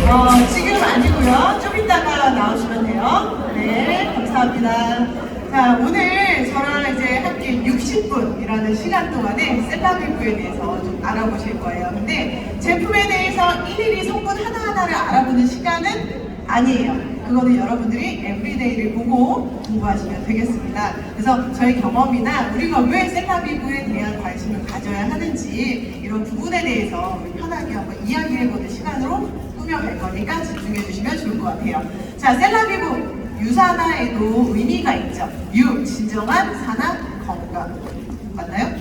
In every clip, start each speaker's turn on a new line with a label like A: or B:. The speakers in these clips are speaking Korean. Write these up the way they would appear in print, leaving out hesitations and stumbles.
A: 지금 아니고요. 좀 이따가 나오시면 돼요. 네, 감사합니다. 자, 오늘 저랑 이제 함께 60분이라는 시간 동안에 셀라비브에 대해서 좀 알아보실 거예요. 근데 제품에 대해서 일일이 성분 하나하나를 알아보는 시간은 아니에요. 그거는 여러분들이 에브리데이를 보고 공부하시면 되겠습니다. 그래서 저희 경험이나 우리가 왜 셀라비브에 대한 관심을 가져야 하는지 이런 부분에 대해서 우리 편하게 한번 이야기해보는 시간으로 꾸며갈 거니까 집중해 주시면 좋을 것 같아요. 자, 셀라비브 유산화에도 의미가 있죠. 유, 진정한 산화 건강. 맞나요?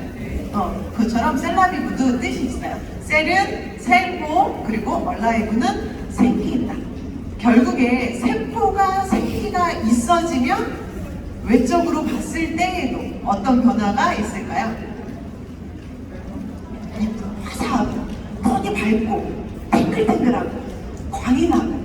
A: 그것처럼 셀라비브도 뜻이 있어요. 셀은 세포, 그리고 얼라이브는 생기다. 결국에 세포가 생기가 있어지면 외적으로 봤을 때에도 어떤 변화가 있을까요? 화사하고, 톤이 밝고, 탱글탱글하고, 광이 나고.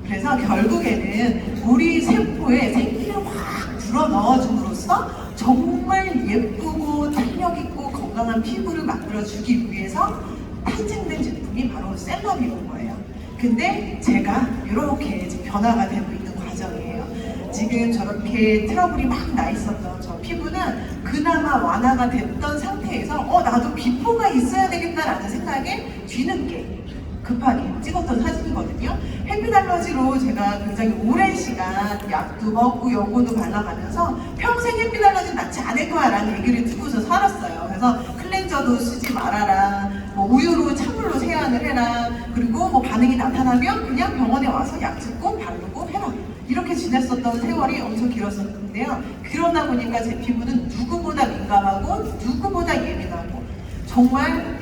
A: 그래서 결국에는 우리 세포에 생기를 확 불어넣어줌으로써 정말 예쁘고 탄력있고 건강한 피부를 만들어주기 위해서 탄생된 제품이 바로 셀라비브인 거예요. 근데 제가 이렇게 변화가 되고 있는 과정이에요. 지금 저렇게 트러블이 막 나 있었던 저 피부는 그나마 완화가 됐던 상태에서 나도 비포가 있어야 되겠다라는 생각에 뒤늦게 급하게 찍었던 사진이거든요. 햇빛 알러지로 제가 굉장히 오랜 시간 약도 먹고 연고도 발라가면서 평생 햇빛 알러지 낫지 않을 거야 라는 얘기를 듣고서 살았어요. 그래서 클렌저도 쓰지 말아라, 뭐 우유로 찬물로 세안을 해라, 그리고 뭐 반응이 나타나면 그냥 병원에 와서 약 찍고 바르고 해라, 이렇게 지냈었던 세월이 엄청 길었었는데요. 그러다 보니까 제 피부는 누구보다 민감하고 누구보다 예민하고 정말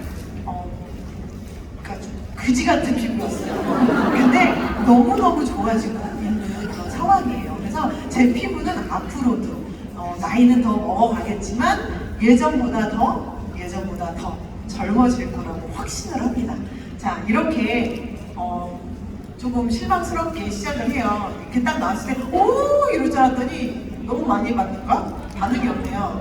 A: 그지 같은 피부였어요. 근데 너무너무 좋아지고 있는 그런 상황이에요. 그래서 제 피부는 앞으로도 나이는 더 먹어가겠지만 예전보다 더 젊어질 거라고 확신을 합니다. 자, 이렇게 조금 실망스럽게 시작을 해요. 이렇게 딱 나왔을 때 오! 이럴 줄 알았더니 너무 많이 받는가? 반응이 없네요.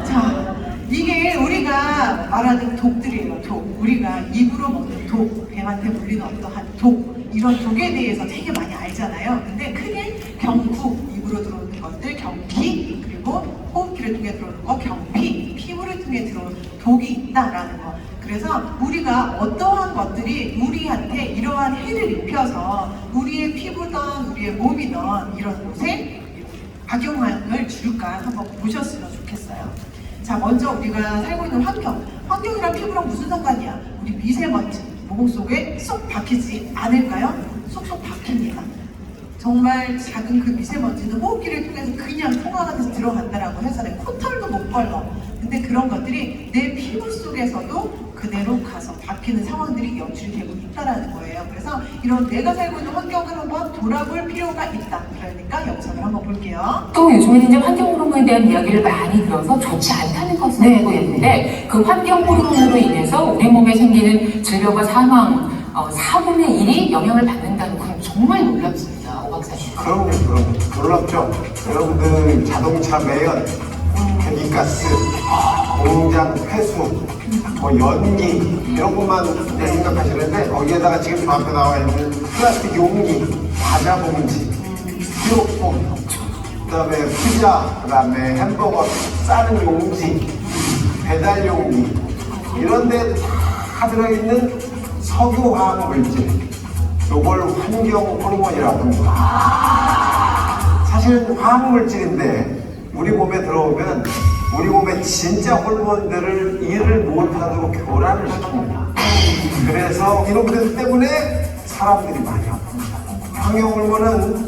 A: 자, 이게 우리가 말하는 독들이에요. 독. 우리가 입으로 먹는 독, 뱀한테 물리는 어떠한 독, 이런 독에 대해서 되게 많이 알잖아요. 근데 크게 경구, 입으로 들어오는 것들, 경기, 그리고 호흡기를 통해 들어오는 거, 경피, 피부를 통해 들어오는 독이 있다라는 거. 그래서 우리가 어떠한 것들이 우리한테 이러한 해를 입혀서 우리의 피부든 우리의 몸이든 이런 곳에 악영향을 줄까 한번 보셨으면 좋겠어요. 자, 먼저 우리가 살고 있는 환경이랑 피부랑 무슨 상관이야? 우리 미세먼지 몸 속에 쏙 박히지 않을까요? 쏙쏙 박힙니다. 정말 작은 그 미세먼지는 호흡기를 통해서 그냥 통화가 돼서 들어간다라고 해서는 코털도 못 벌러. 근데 그런 것들이 내 피부 속에서도 그대로 가서 박히는 상황들이 연출되고 있다라는 거예요. 그래서 이런 내가 살고 있는 환경을 한번 돌아볼 필요가 있다. 그러니까 영상을 한번 볼게요.
B: 또 요즘에는 이제 환경 호르몬에 대한 이야기를 많이 들어서 좋지 않다는 것을 알고 있는데 그 환경 호르몬으로 인해서 우리 몸에 생기는 질병과 사망 4분의 1이 영향을 받는다는 건 정말 놀랍습니다. 오 박사님.
C: 그럼요. 놀랍죠. 여러분들 자동차 매연, 배기가스, 공장 폐수, 연기 이런 것만 생각하시는데 거기에다가 지금 저 앞에 나와 있는 플라스틱 용기, 과자 봉지, 스티로폼, 그다음에 피자, 그다음에 햄버거 싸는 용지, 배달 용기 이런데 다 들어있는 석유화학 물질, 요걸 환경 호르몬이라고 합니다. 사실은 화학 물질인데 우리 몸에 들어오면 우리 몸의 진짜 호르몬들을 일을 못하도록 교란을 시킵니다. 그래서 이런 것 때문에 사람들이 많이 아픕니다. 환경 호르몬은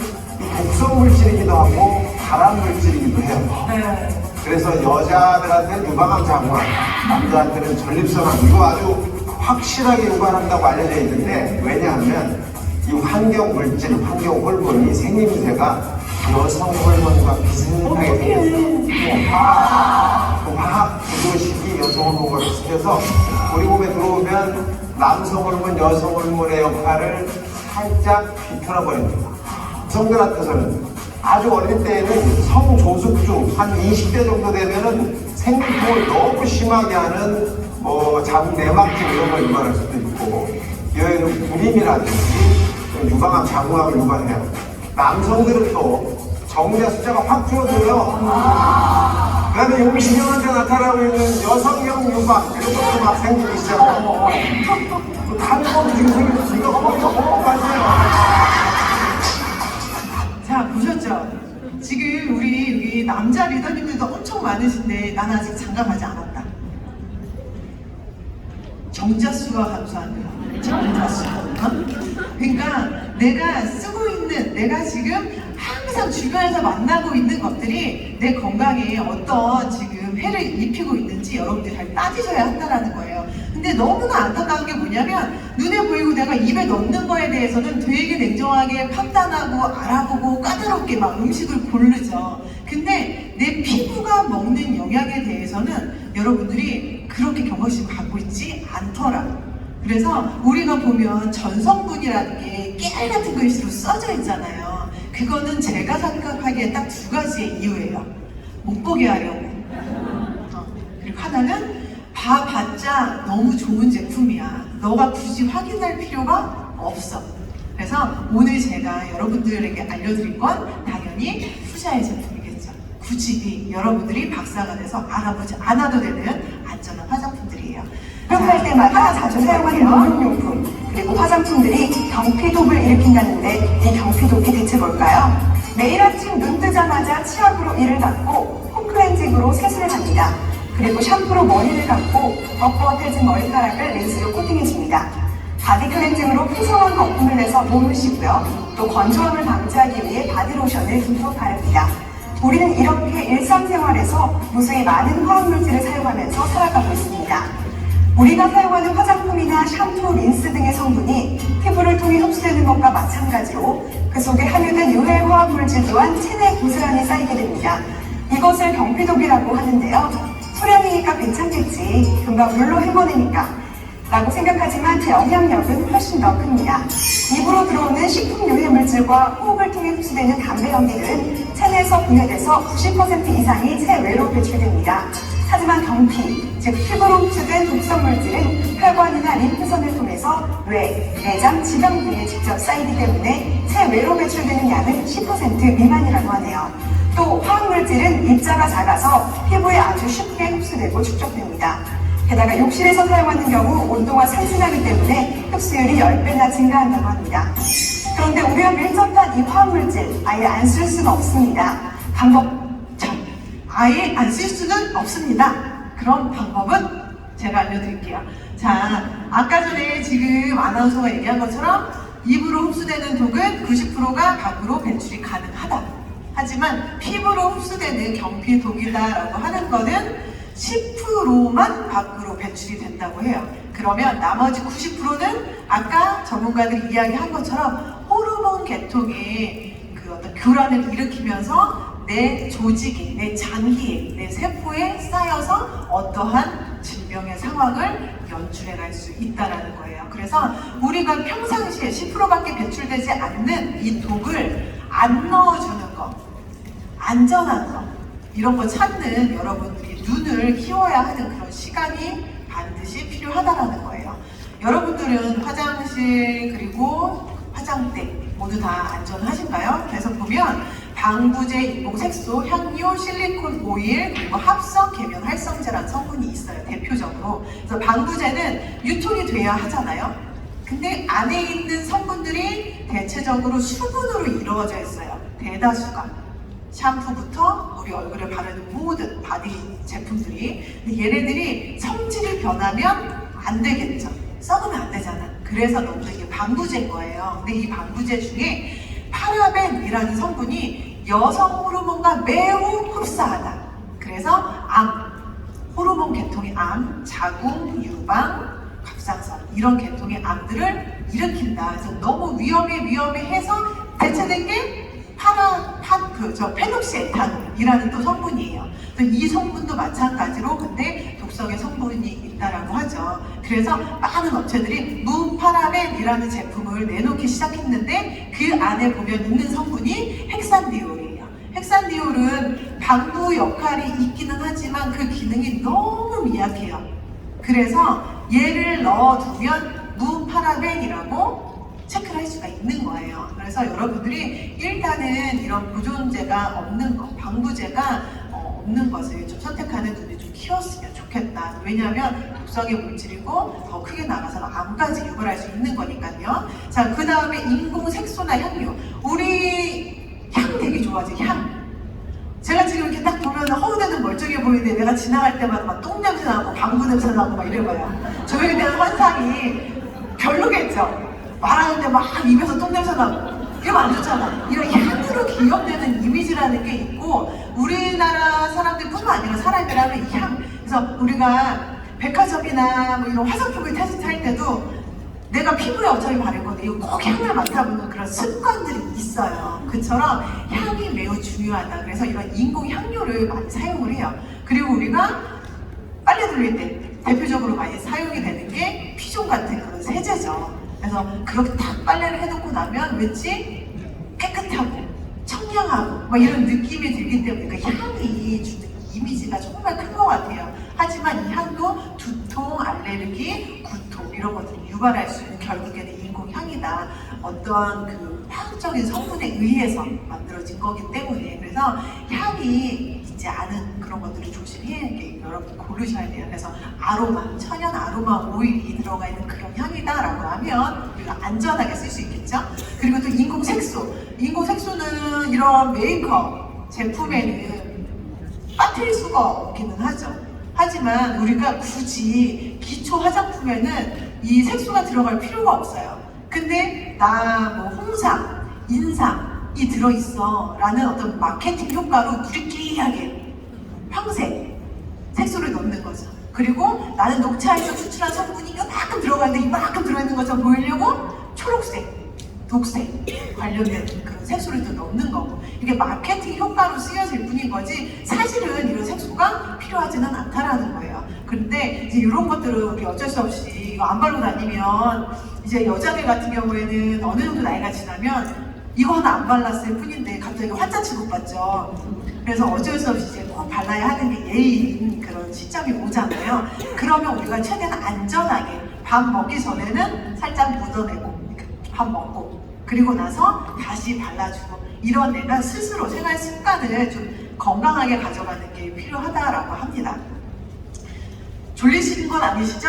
C: 독성 물질이기도 하고 발암 물질이기도 해요. 그래서 여자들한테는 유방암 장관, 남자한테는 전립선암, 이거 아주 확실하게 유발한다고 알려져 있는데, 왜냐하면 이 환경 물질, 환경 호르몬이 생김새가 여성 호르몬과 비슷하게 생겼어요. 화학 구조식이 여성 호르몬과 비슷해서 우리 몸에 들어오면 남성 호르몬, 여성 호르몬의 역할을 살짝 비틀어 버립니다. 여성들한테서는 아주 어릴 때에는 성조숙중 한 20대 정도 되면은 생리통을 너무 심하게 하는 자궁 내막증 이런 걸 유발할 수도 있고, 여행은 불임이라든지 유방암, 자궁암을 유발해요. 남성들은 또 정자 숫자가 확 줄어들어요. 그 다음에 용신형한테 나타나고 있는 여성형 유방 이런 것도 막 생기기 시작해요. 단검 증상이 이거 어떡하세요?
A: 자, 보셨죠? 지금 우리 여기 남자 리더님들도 엄청 많으신데 난 아직 장담하지 않았다. 정자 수가 감소한다. 정자 수. 그러니까 내가 쓰고 있는, 내가 지금 항상 주변에서 만나고 있는 것들이 내 건강에 어떤 지금 해를 입히고 있는지 여러분들이 잘 따지셔야 한다는 거예요. 근데 너무나 안타까운 게 뭐냐면 눈에 보이고 내가 입에 넣는 거에 대해서는 되게 냉정하게 판단하고 알아보고 까다롭게 막 음식을 고르죠. 근데 내 피부가 먹는 영양에 대해서는 여러분들이 그렇게 경각심을 갖고 있지 않더라. 그래서 우리가 보면 전성분이라는 게 깨알 같은 글씨로 써져 있잖아요. 그거는 제가 생각하기에 딱 두 가지의 이유예요. 못 보게 하려고. 그리고 하나는 봐봤자 너무 좋은 제품이야. 너가 굳이 확인할 필요가 없어. 그래서 오늘 제가 여러분들에게 알려드릴 건 당연히 후자의 제품이겠죠. 굳이 여러분들이 박사가 돼서 알아보지 않아도 되는 안전한 화장품들이에요.
D: 목욕할 때마다 자주 사용하는 목욕용품 그리고 화장품들이 경피독을 일으킨다는데 이 경피독이 대체 뭘까요? 매일 아침 눈 뜨자마자 치약으로 이를 닦고 홈클렌징으로 세수를 합니다. 그리고 샴푸로 머리를 감고 뻣뻣해진 머리카락을 린스로 코팅해줍니다. 바디 클렌징으로 풍성한 거품을 내서 몸을 씻고요. 또 건조함을 방지하기 위해 바디로션을 듬뿍 바릅니다. 우리는 이렇게 일상생활에서 무수히 많은 화학물질을 사용하면서 살아가고 있습니다. 우리가 사용하는 화장품이나 샴푸, 린스 등의 성분이 피부를 통해 흡수되는 것과 마찬가지로 그 속에 함유된 유해 화학물질 또한 체내에 고스란히 쌓이게 됩니다. 이것을 경피독이라고 하는데요. 소량이니까 괜찮겠지, 금방 물로 헹궈내니까 라고 생각하지만 그 영향력은 훨씬 더 큽니다. 입으로 들어오는 식품 유해 물질과 호흡을 통해 흡수되는 담배 연기는 체내에서 분해돼서 90% 이상이 체외로 배출됩니다. 하지만 경피, 즉 피부로 흡수된 독성 물질은 혈관이나 림프선을 통해서 뇌, 내장, 지방 등에 직접 쌓이기 때문에 체외로 배출되는 양은 10% 미만이라고 하네요. 또 화학물질은 입자가 작아서 피부에 아주 쉽게 흡수되고 축적됩니다. 게다가 욕실에서 사용하는 경우 온도가 상승하기 때문에 흡수율이 10배나 증가한다고 합니다. 그런데 우리가 밀접한 이 화학물질 아예 안 쓸 수가 없습니다.
A: 아예 안 쓸 수는 없습니다. 그럼 방법은 제가 알려드릴게요. 자, 아까 전에 지금 아나운서가 얘기한 것처럼 입으로 흡수되는 독은 90%가 밖으로 배출이 가능하다. 하지만 피부로 흡수되는 경피독이다라고 하는 거는 10%만 밖으로 배출이 된다고 해요. 그러면 나머지 90%는 아까 전문가들이 이야기한 것처럼 호르몬 계통의 그 어떤 교란을 일으키면서 내 조직이, 내 장기에, 내 세포에 쌓여서 어떠한 질병의 상황을 연출해 갈 수 있다는 거예요. 그래서 우리가 평상시에 10%밖에 배출되지 않는 이 독을 안 넣어주는 거, 안전한 거, 이런 거 찾는 여러분들이 눈을 키워야 하는 그런 시간이 반드시 필요하다는 거예요. 여러분들은 화장실 그리고 화장대 모두 다 안전하신가요? 그래서 보면 방부제, 인공색소, 향료, 실리콘 오일, 그리고 합성 계면 활성제라는 성분이 있어요. 대표적으로. 그래서 방부제는 유통이 돼야 하잖아요. 근데 안에 있는 성분들이 대체적으로 수분으로 이루어져 있어요. 대다수가. 샴푸부터 우리 얼굴에 바르는 모든 바디 제품들이. 근데 얘네들이 성질이 변하면 안 되겠죠. 썩으면 안 되잖아. 그래서 너무 이게 방부제인 거예요. 근데 이 방부제 중에 파라벤이라는 성분이 여성 호르몬과 매우 흡사하다. 그래서 암, 호르몬 계통의 암, 자궁, 유방, 갑상선 이런 계통의 암들을 일으킨다. 그래서 너무 위험해서 대체된 게 페녹시에탄올이라는 또 성분이에요. 이 성분도 마찬가지로 근데 독성의 성분이 있다라고 하죠. 그래서 많은 업체들이 무파라벤이라는 제품을 내놓기 시작했는데 그 안에 보면 있는 성분이 헥산디올이에요. 헥산디올은 방부 역할이 있기는 하지만 그 기능이 너무 미약해요. 그래서 얘를 넣어두면 무파라벤이라고 체크를 할 수가 있는 거예요. 그래서 여러분들이 일단은 이런 보존제가 없는 것, 방부제가 없는 것을 좀 선택하는 눈을 좀 키웠으면 좋겠다. 왜냐하면 독성의 물질이고 더 크게 나가서 암까지 유발할 수 있는 거니까요. 자, 그 다음에 인공 색소나 향료. 우리 향 되게 좋아하지, 향. 제가 지금 이렇게 딱 보면 허우대는 멀쩡해 보이는데 내가 지나갈 때마다 막 똥냄새 나고 방구 냄새 나고 막 이래봐요. 저에 대한 환상이 별로겠죠? 말하는데 막 입에서 똥냄새 나고 이러면 안 좋잖아. 이런 향으로 기억되는 이미지라는 게 있고 우리나라 사람들뿐만 아니라 사람이라면 이 향. 그래서 우리가 백화점이나 뭐 이런 화장품을 테스트할 때도 내가 피부에 어차피 바를 건데 이거 꼭 향을 맡아보는 그런 습관들이 있어요. 그처럼 향이 매우 중요하다. 그래서 이런 인공 향료를 많이 사용을 해요. 그리고 우리가 빨래 돌릴 때 대표적으로 많이 사용이 되는 게 피존 같은 그런 세제죠. 그래서 그렇게 딱 빨래를 해놓고 나면 왠지 깨끗하고 청량하고 막 이런 느낌이 들기 때문에 그 향이 주는 이미지가 정말 큰 것 같아요. 하지만 이 향도 두통, 알레르기, 구토 이런 것들을 유발할 수 있는 결국에는 인공향이다. 어떤 그 화학적인 성분에 의해서 만들어진 거기 때문에 그래서 향이 있지 않은 그런 것들을 조심해야 게 여러분 고르셔야 돼요. 그래서 아로마, 천연 아로마 오일이 들어가 있는 그런 향이다라고 하면 우리가 안전하게 쓸 수 있겠죠. 그리고 또 인공 색소. 인공 색소는 이런 메이크업 제품에는 빠뜨릴 수가 없기는 하죠. 하지만 우리가 굳이 기초 화장품에는 이 색소가 들어갈 필요가 없어요. 근데 나 뭐 홍삼, 인삼이 들어있어 라는 어떤 마케팅 효과로 누리끼리하게 평생 색소를 넣는 거죠. 그리고 나는 녹차에서 추출한 성분이 이만큼 들어가는데 이만큼 들어있는 것처럼 보이려고 초록색, 독색 관련된 그런 색소를 또 넣는 거고 이게 마케팅 효과로 쓰여질 뿐인 거지 사실은 이런 색소가 필요하지는 않다라는 거예요. 근데 이제 이런 것들은 우리 어쩔 수 없이 이거 안 바르고 다니면 이제 여자들 같은 경우에는 어느 정도 나이가 지나면 이거 하나 안 발랐을 뿐인데 갑자기 환자 취급받죠. 그래서 어쩔 수 없이 이제 꼭 발라야 하는 게 예의인 그런 시점이 오잖아요. 그러면 우리가 최대한 안전하게 밥 먹기 전에는 살짝 묻어내고 밥 먹고 그리고 나서 다시 발라주고 이런 내가 스스로 생활 습관을 좀 건강하게 가져가는 게 필요하다라고 합니다. 졸리시는 건 아니시죠?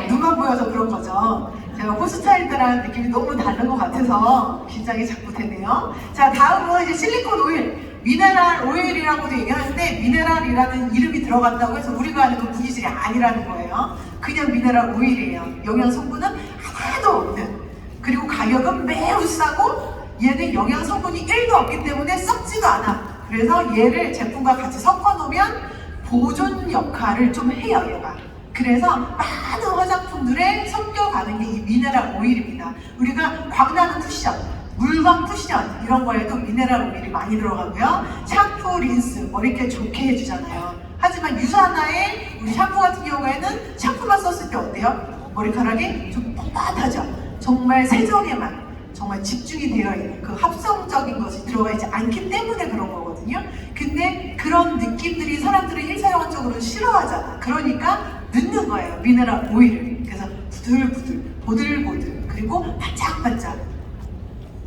A: 눈만 보여서 그런 거죠. 제가 호스타일들랑 느낌이 너무 다른 것 같아서 긴장이 자꾸 되네요. 자, 다음은 이제 실리콘 오일, 미네랄 오일이라고도 얘기하는데 미네랄이라는 이름이 들어간다고 해서 우리가 아는 그 분이질이 아니라는 거예요. 그냥 미네랄 오일이에요. 영양 성분은 하나도 없는. 그리고 가격은 매우 싸고 얘는 영양 성분이 1도 없기 때문에 썩지도 않아. 그래서 얘를 제품과 같이 섞어 놓으면 보존 역할을 좀 해요, 얘가. 그래서 많은 화장품들에 섞여가는 게 이 미네랄 오일입니다. 우리가 광나는 쿠션, 물광 쿠션 이런 거에도 미네랄 오일이 많이 들어가고요. 샴푸, 린스 머리결 좋게 해주잖아요. 하지만 유산화의 우리 샴푸 같은 경우에는 샴푸만 썼을 때 어때요? 머리카락이 좀 뻣뻣하죠. 정말 세정에만 정말 집중이 되어 있는 그 합성적인 것이 들어가 있지 않기 때문에 그런 거거든요. 근데 그런 느낌들이 사람들은 일상적으로 싫어하잖아. 그러니까 넣는 거예요, 미네랄 오일을. 그래서 부들부들, 보들보들, 그리고 반짝반짝.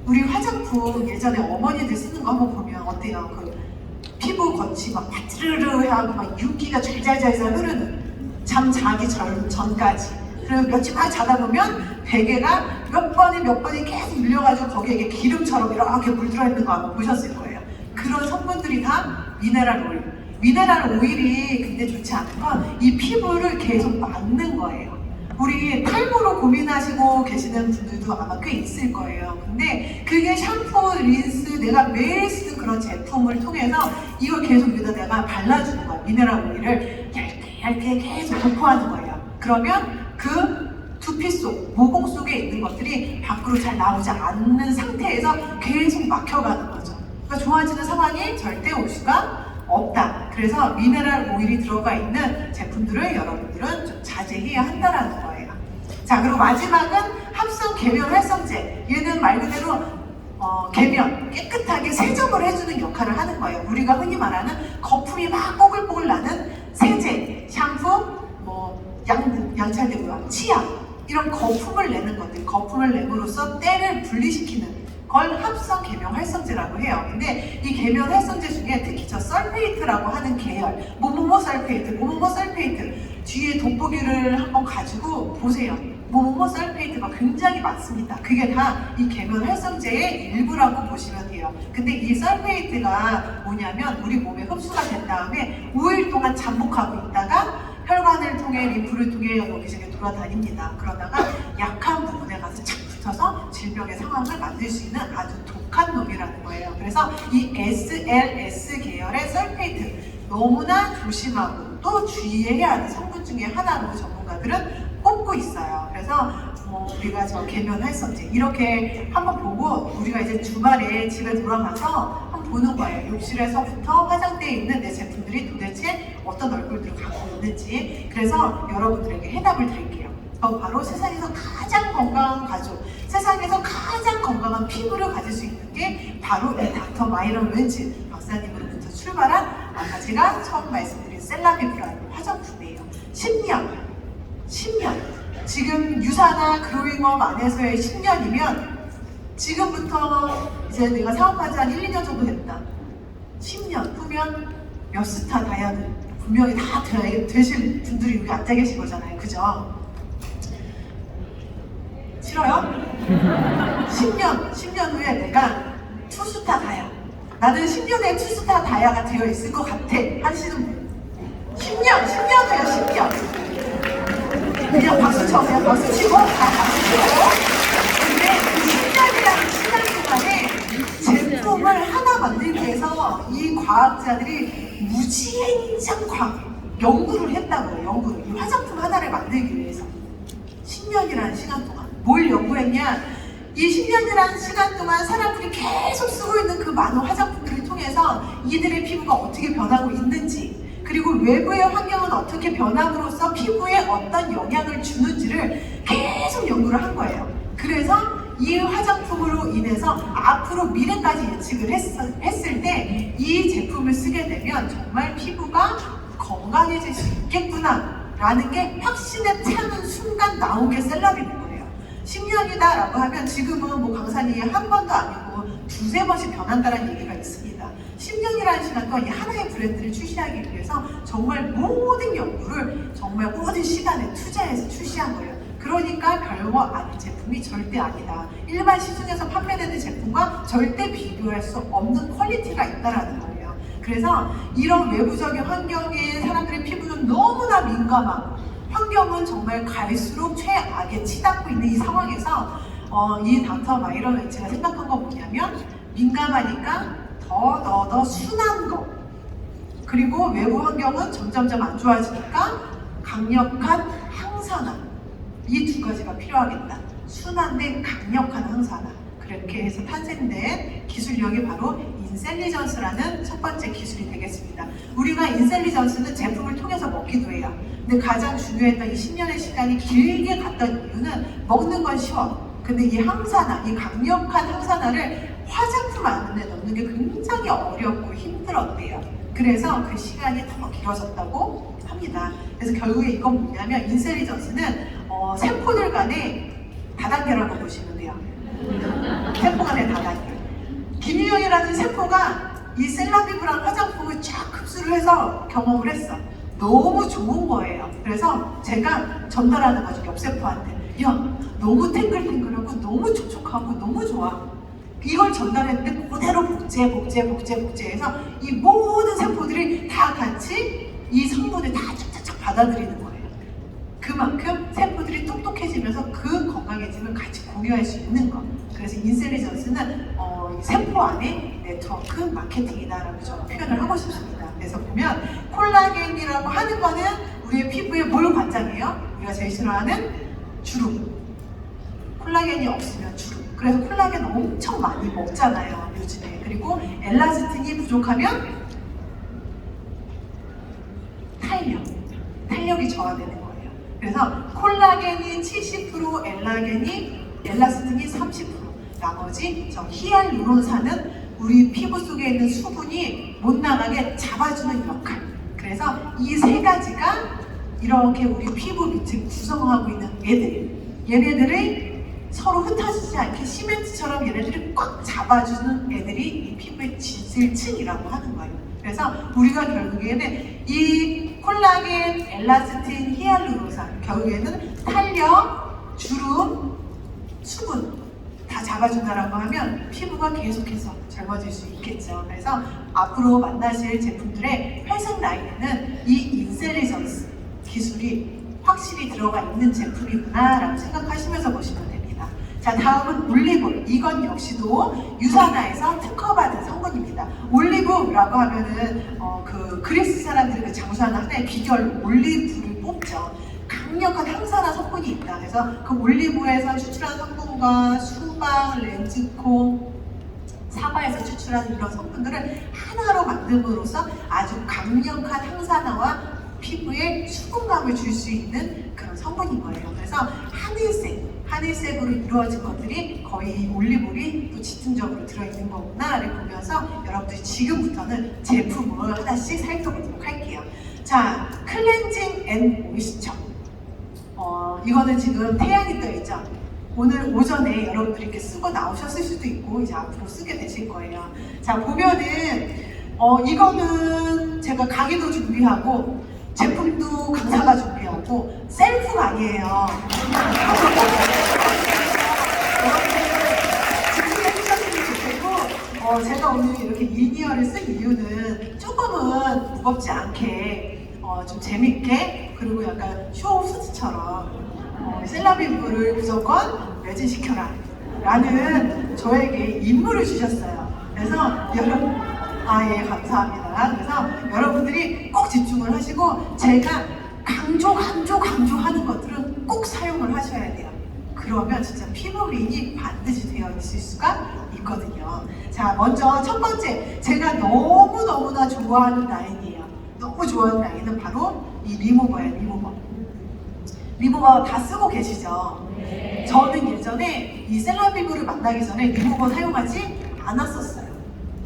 A: 우리 화장품 예전에 어머니들 쓰는 거 한번 보면 어때요? 그 피부 겉이 막 바트르르하고 막 윤기가 잘잘잘잘 흐르는 잠 자기 전까지. 그리고 며칠만 자다 보면 베개가 몇 번이 계속 밀려가지고 거기에 이게 기름처럼 이렇게 물들어 있는 거 아마 보셨을 거예요. 그런 성분들이 다 미네랄 오일. 미네랄 오일이 근데 좋지 않은 건 이 피부를 계속 막는 거예요. 우리 탈모로 고민하시고 계시는 분들도 아마 꽤 있을 거예요. 근데 그게 샴푸, 린스, 내가 매일 쓰는 그런 제품을 통해서 이걸 계속 여기다 내가 발라주는 거야. 미네랄 오일을 얇게 계속 도포하는 거예요. 그러면 그 두피 속, 모공 속에 있는 것들이 밖으로 잘 나오지 않는 상태에서 계속 막혀가는 거죠. 그러니까 좋아지는 상황이 절대 올 수가 없다. 그래서 미네랄 오일이 들어가 있는 제품들을 여러분들은 좀 자제해야 한다라는 거예요. 자, 그리고 마지막은 합성 계면 활성제. 얘는 말 그대로 계면, 깨끗하게 세정을 해주는 역할을 하는 거예요. 우리가 흔히 말하는 거품이 막 뽀글뽀글 나는 세제, 샴푸, 양찰되고요, 치약 이런 거품을 내는 것들, 거품을 내므로써 때를 분리시키는 걸 합성 계면 활성제라고 해요. 근데 이 계면 활성제 중에 특히 저 설페이트라고 하는 계열, 뭐뭐뭐 설페이트, 뭐뭐뭐 설페이트 뒤에 돋보기를 한번 가지고 보세요. 뭐뭐뭐 설페이트가 굉장히 많습니다. 그게 다 이 계면 활성제의 일부라고 보시면 돼요. 근데 이 설페이트가 뭐냐면 우리 몸에 흡수가 된 다음에 5일 동안 잠복하고 있다가 혈관을 통해 림프를 통해 여기저기 돌아다닙니다. 그러다가 약한 부분에 가서 착 붙어서 질병의 상황을 만들 수 있는 아주 독한 놈이라는 거예요. 그래서 이 SLS 계열의 설페이트 너무나 조심하고 또 주의해야 하는 성분 중에 하나로 전문가들은 꼽고 있어요. 그래서 우리가 저 계면 활성제 이렇게 한번 보고 우리가 이제 주말에 집에 돌아가서 한번 보는 거예요. 욕실에서부터 화장대에 있는 내 제품들이 도대체 어떤 얼굴들을 갖고 있는지. 그래서 여러분들에게 해답을 드릴게요. 바로 세상에서 가장 건강한 가족, 세상에서 가장 건강한 피부를 가질 수 있는 게 바로 이 닥터 마이런 렌즈 박사님으로부터 출발한 아까 제가 처음 말씀드린 셀라비브라는 화장품이에요. 10년 지금 유사나 그로잉업 안에서의 10년이면 지금부터 이제 내가 사업하지 한 1, 2년 정도 됐다. 10년 후면 몇 스타 다이아는 분명히 다 되실 분들이 여기 앉아 계신 거잖아요. 그죠? 싫어요? 10년 후에 내가 투스타 다이아, 나는 10년에 투스타 다이아가 되어 있을 것 같아 하시는 분. 10년 후에 10년. 그냥 박수 쳐, 그냥 박수 치고, 박수 치고. 근데 그 10년이라는 시간 동안에 제품을 하나 만들기 위해서 이 과학자들이 무지행장 연구를 했다고요. 연구를. 이 화장품 하나를 만들기 위해서. 10년이라는 시간 동안. 뭘 연구했냐? 이 10년이라는 시간 동안 사람들이 계속 쓰고 있는 그 많은 화장품들을 통해서 이들의 피부가 어떻게 변하고 있는지, 그리고 외부의 환경은 어떻게 변함으로써 피부에 어떤 영향을 주는지를 계속 연구를 한 거예요. 그래서 이 화장품으로 인해서 앞으로 미래까지 예측을 했을 때 이 제품을 쓰게 되면 정말 피부가 건강해질 수 있겠구나 라는 게 확신에 차는 순간 나온 게 셀럽인 거예요. 10년이다 라고 하면 지금은 뭐 강산이 한 번도 아니고 두세 번씩 변한다는 얘기가 있습니다. 10년이라는 시간 동안 이 하나의 브랜드를 출시하기 위해서 정말 모든 연구를 정말 모든 시간을 투자해서 출시한 거예요. 그러니까 별거 아닌 제품이 절대 아니다. 일반 시중에서 판매되는 제품과 절대 비교할 수 없는 퀄리티가 있다라는 거예요. 그래서 이런 외부적인 환경에 사람들의 피부는 너무나 민감하고 환경은 정말 갈수록 최악에 치닫고 있는 이 상황에서 이 닥터 마이런 렌즈가 생각한 건 뭐냐면 민감하니까 더 순한 거, 그리고 외부 환경은 점점점 안 좋아지니까 강력한 항산화, 이 두 가지가 필요하겠다. 순한데 강력한 항산화. 그렇게 해서 탄생된 기술력이 바로 인셀리전스라는 첫 번째 기술이 되겠습니다. 우리가 인셀리전스는 제품을 통해서 먹기도 해요. 근데 가장 중요했던 이 10년의 시간이 길게 갔던 이유는 먹는 건 쉬워. 근데 이 항산화, 이 강력한 항산화를 화장품 안에 넣는 게 굉장히 어렵고 힘들었대요. 그래서 그 시간이 더 길어졌다고 합니다. 그래서 결국에 이건 뭐냐면 인셀리전스는 세포들 간의 다단계라고 보시면 돼요. 세포 간의 다단계. 김유영이라는 세포가 이 셀라비브라는 화장품을 쫙 흡수를 해서 경험을 했어. 너무 좋은 거예요. 그래서 제가 전달하는 거죠. 옆 세포한테. 야, 너무 탱글탱글하고 너무 촉촉하고 너무 좋아. 이걸 전달했는데 그대로 복제해서 이 모든 세포들이 다 같이 이 성분을 다 쫙쫙쫙 받아들이는 거예요. 그만큼 세포들이 똑똑해지면서 그 건강해짐을 같이 공유할 수 있는 거. 그래서 인셀리전스는 세포 안에 네트워크 마케팅이다라고 저는 표현을 하고 싶습니다. 그래서 보면 콜라겐이라고 하는 거는 우리의 피부에 뭘 관장해요? 우리가 제일 싫어하는 주름. 콜라겐이 없으면 주름. 그래서 콜라겐 엄청 많이 먹잖아요, 요즘에. 그리고 엘라스틴이 부족하면 탄력이 저하되는 거예요. 그래서 콜라겐이 70%, 엘라스틴이 30%, 나머지 저 히알루론산은 우리 피부 속에 있는 수분이 못 나가게 잡아주는 역할. 그래서 이 세 가지가 이렇게 우리 피부 밑을 구성하고 있는 애들. 얘네들이 서로 흩어지지 않게 시멘트처럼 얘네들이 꽉 잡아주는 애들이 이 피부의 지질층이라고 하는 거예요. 그래서 우리가 결국에는 이 콜라겐, 엘라스틴, 히알루론산, 결국에는 탄력, 주름, 수분 다 잡아준다라고 하면 피부가 계속해서 젊어질 수 있겠죠. 그래서 앞으로 만나실 제품들의 회색 라인에는 이 인셀리전스 기술이 확실히 들어가 있는 제품이구나 라고 생각하시면서 보시면 됩니다. 자, 다음은 올리브. 이건 역시도 유산화에서 특허받은 성분입니다. 올리브라고 하면은 그 그리스 사람들이 그 장수하는 하나의 비결 올리브를 뽑죠. 강력한 항산화 성분이 있다. 그래서 그 올리브에서 추출한 성분과 수박, 렌즈콩, 사과에서 추출한 이런 성분들을 하나로 만듦으로써 아주 강력한 항산화와 피부에 수분감을 줄 수 있는 그런 성분인 거예요. 그래서 하늘색으로 이루어진 것들이 거의 올리브올이 또 집중적으로 들어있는 거구나를 보면서 여러분들이 지금부터는 제품을 하나씩 살펴보도록 할게요. 자, 클렌징 앤 모이스처. 이거는 지금 태양이 떠있죠. 오늘 오전에 여러분들이 이렇게 쓰고 나오셨을 수도 있고 이제 앞으로 쓰게 되실 거예요. 자, 보면은 이거는 제가 강의도 준비하고 제품도 강사가 준비하고 셀프가 아니에요. 집중해 주셨으면 좋겠고 제가 오늘 이렇게 리니어를 쓴 이유는 조금은 무겁지 않게 좀 재밌게 그리고 약간 쇼호스트처럼 셀라비브를 무조건 매진시켜라 라는 저에게 임무를 주셨어요. 그래서 여러분 예, 감사합니다. 그래서 여러분들이 꼭 집중을 하시고 제가 강조하는 것들은 꼭 사용을 하셔야 돼요. 그러면 진짜 피부 미인이 반드시 되어 있을 수가 있거든요. 자, 먼저 첫 번째 제가 너무너무나 좋아하는 라인이에요. 너무 좋아하는 라인은 바로 이 리무버예요. 리무버 다 쓰고 계시죠? 저는 예전에 이 셀라비브를 만나기 전에 리무버 사용하지 않았었어요.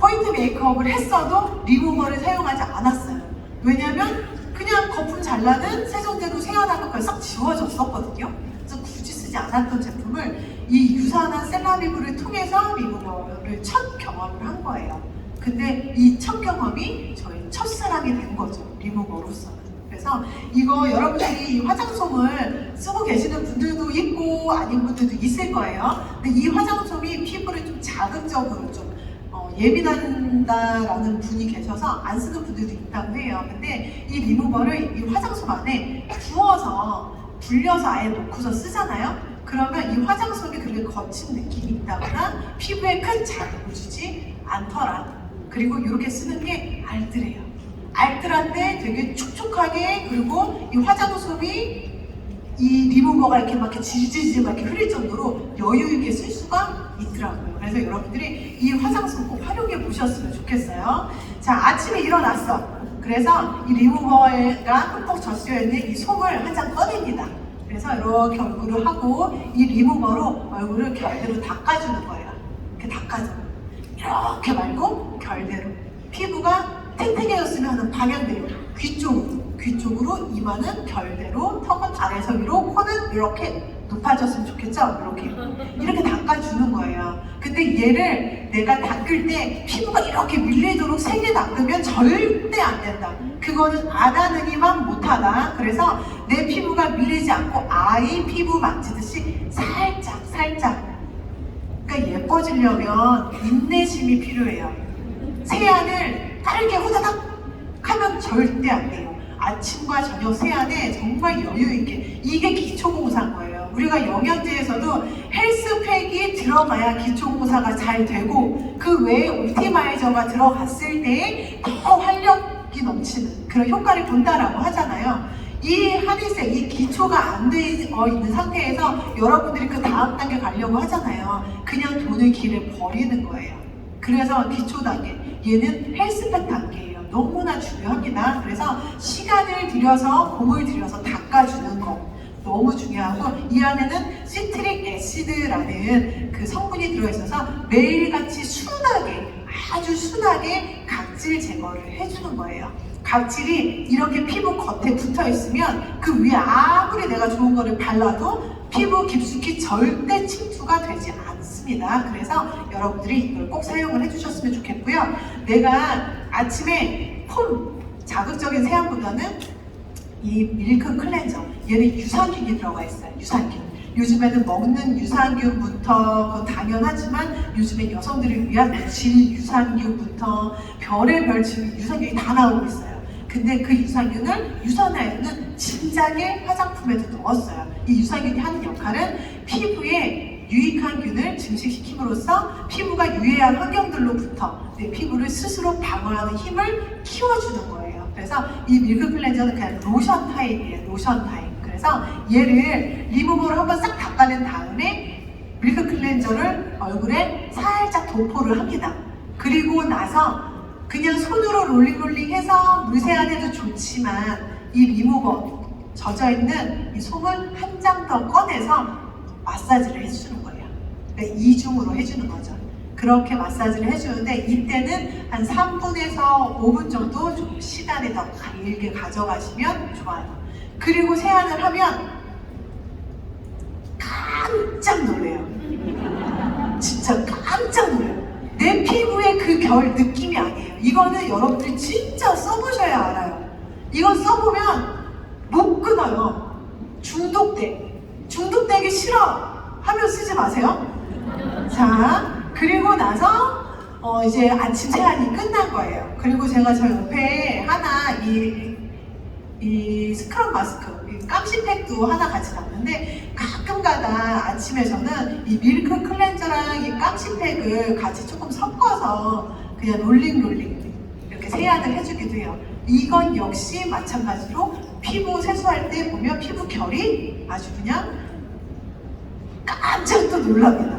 A: 포인트 메이크업을 했어도 리무버를 사용하지 않았어요. 왜냐면 그냥 거품 잘 나는 세정제로 세안하면 그걸 싹 지워졌었거든요. 그래서 굳이 쓰지 않았던 제품을 이 유산한 셀라비브를 통해서 리무버를 첫 경험을 한 거예요. 근데 이 첫 경험이 저희 첫사랑이 된 거죠. 리무버로서는. 그래서 이거 여러분들이 이 화장솜을 쓰고 계시는 분들도 있고 아닌 분들도 있을 거예요. 근데 이 화장솜이 피부를 좀 자극적으로 좀 예민한다라는 분이 계셔서 안 쓰는 분들도 있다고 해요. 근데 이 리무버를 이 화장솜 안에 부어서 불려서 아예 놓고서 쓰잖아요. 그러면 이 화장솜이 그렇게 거친 느낌이 있다거나 피부에 큰 자극을 주지 않더라. 그리고 이렇게 쓰는 게 알뜰해요. 알뜰한데 되게 촉촉하게 그리고 이 화장솜이 이 리무버가 이렇게 막 이렇게 질질질 막 이렇게 흐릴 정도로 여유 있게 쓸 수가 있더라고요. 그래서 여러분들이 이 화장솜 꼭 활용해 보셨으면 좋겠어요. 자, 아침에 일어났어. 그래서 이 리무버가 흠뻑 젖어 있는 이 솜을 한 장 꺼냅니다. 그래서 이렇게 얼굴을 하고 이 리무버로 얼굴을 결대로 닦아주는 거예요. 이렇게 닦아줘. 이렇게 말고 결대로. 피부가 탱탱해졌으면 하는 방향대로 귀 쪽으로 이마는 결대로, 턱은 아래에서 위로, 코는 이렇게 높아졌으면 좋겠죠? 이렇게 닦아주는 거예요. 근데 얘를 내가 닦을 때 피부가 이렇게 밀리도록 세게 닦으면 절대 안 된다. 그거는 안 하느니만 못하다. 그래서 내 피부가 밀리지 않고 아이 피부 만지듯이 살짝 그러니까 예뻐지려면 인내심이 필요해요. 세안을 빠르게 후다닥 하면 절대 안 돼요. 아침과 저녁 세안에 정말 여유있게. 이게 기초공사인 거예요. 우리가 영양제에서도 헬스팩이 들어가야 기초공사가 잘 되고 그 외에 옵티마이저가 들어갔을 때 더 활력이 넘치는 그런 효과를 본다라고 하잖아요. 이 하늘색, 이 기초가 안 돼 있는 상태에서 여러분들이 그 다음 단계 가려고 하잖아요. 그냥 돈을 길에 버리는 거예요. 그래서 기초 단계, 얘는 헬스팩 단계예요. 너무나 중요합니다. 그래서 시간을 들여서 공을 들여서 닦아주는 거 너무 중요하고 이 안에는 시트릭 애시드라는 그 성분이 들어있어서 매일같이 아주 순하게 각질 제거를 해주는 거예요. 각질이 이렇게 피부 겉에 붙어 있으면 그 위에 아무리 내가 좋은 거를 발라도 피부 깊숙이 절대 침투가 되지 않습니다. 그래서 여러분들이 이걸 꼭 사용을 해주셨으면 좋겠고요. 내가 아침에 폼, 자극적인 세안보다는 이 밀크 클렌저, 얘는 유산균이 들어가 있어요. 유산균. 요즘에는 먹는 유산균부터 그건 당연하지만 요즘에 여성들을 위한 질 유산균부터 별의별 유산균이 다 나오고 있어요. 근데 그 유산균을 유산화에는 진작에 화장품에도 넣었어요. 이 유산균이 하는 역할은 피부에 유익한 균을 증식시킴으로써 피부가 유해한 환경들로부터 내 피부를 스스로 방어하는 힘을 키워주는 거예요. 그래서 이 밀크 클렌저는 그냥 로션 타입이에요. 로션 타입. 그래서 얘를 리무버로 한번 싹 닦아낸 다음에 밀크 클렌저를 얼굴에 살짝 도포를 합니다. 그리고 나서 그냥 손으로 롤링해서 물세안해도 좋지만 이 리무버 젖어있는 이 솜을 한 장 더 꺼내서 마사지를 해주는 거예요. 그러니까 이중으로 해주는 거죠. 그렇게 마사지를 해주는데 이때는 한 3분에서 5분 정도 좀 시간을 더 길게 가져가시면 좋아요. 그리고 세안을 하면 깜짝 놀래요. 진짜 깜짝 놀래요. 내 피부의 그 결 느낌이 아니에요. 이거는 여러분들이 진짜 써보셔야 알아요. 이거 써보면 못 끊어요. 중독되기 싫어 하면 쓰지 마세요. 자, 그리고 나서 이제 아침 세안이 끝난 거예요. 그리고 제가 저 옆에 하나 이 스크럽 마스크, 이 깜시팩도 하나 같이 놨는데 가끔가다 아침에 저는 이 밀크 클렌저랑 이 깜시팩을 같이 조금 섞어서 그냥 롤링 이렇게 세안을 해주기도 해요. 이건 역시 마찬가지로 피부 세수할 때 보면 피부 결이 아주 그냥 깜짝 또 놀랍니다.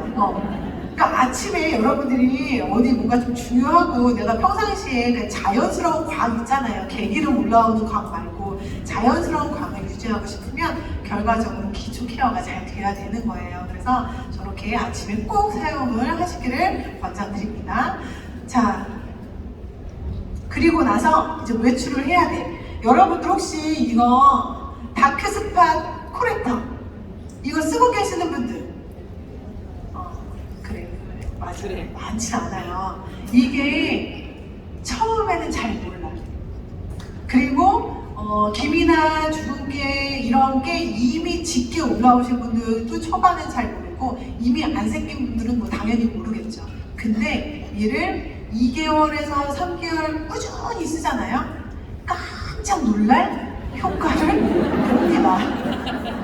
A: 그러니까 아침에 여러분들이 어디 뭔가 좀 중요하고 내가 평상시에 그 자연스러운 광 있잖아요. 계기로 올라오는 광 말고 자연스러운 광을 유지하고 싶으면 결과적으로 기초 케어가 잘 돼야 되는 거예요. 그래서 저렇게 아침에 꼭 사용을 하시기를 권장드립니다. 자, 그리고 나서 이제 외출을 해야 돼. 여러분들 혹시 이거 다크스팟 코렉터 이거 쓰고 계시는 분들 그래 맞아요. 많지 않아요. 이게 처음에는 잘 몰라요. 그리고 기미나 주근깨 이런 게 이미 짙게 올라오신 분들도 초반엔 잘 모르고 이미 안 생긴 분들은 뭐 당연히 모르겠죠. 근데 얘를 2개월에서 3개월 꾸준히 쓰잖아요. 깜짝 놀랄 효과를 봅니다.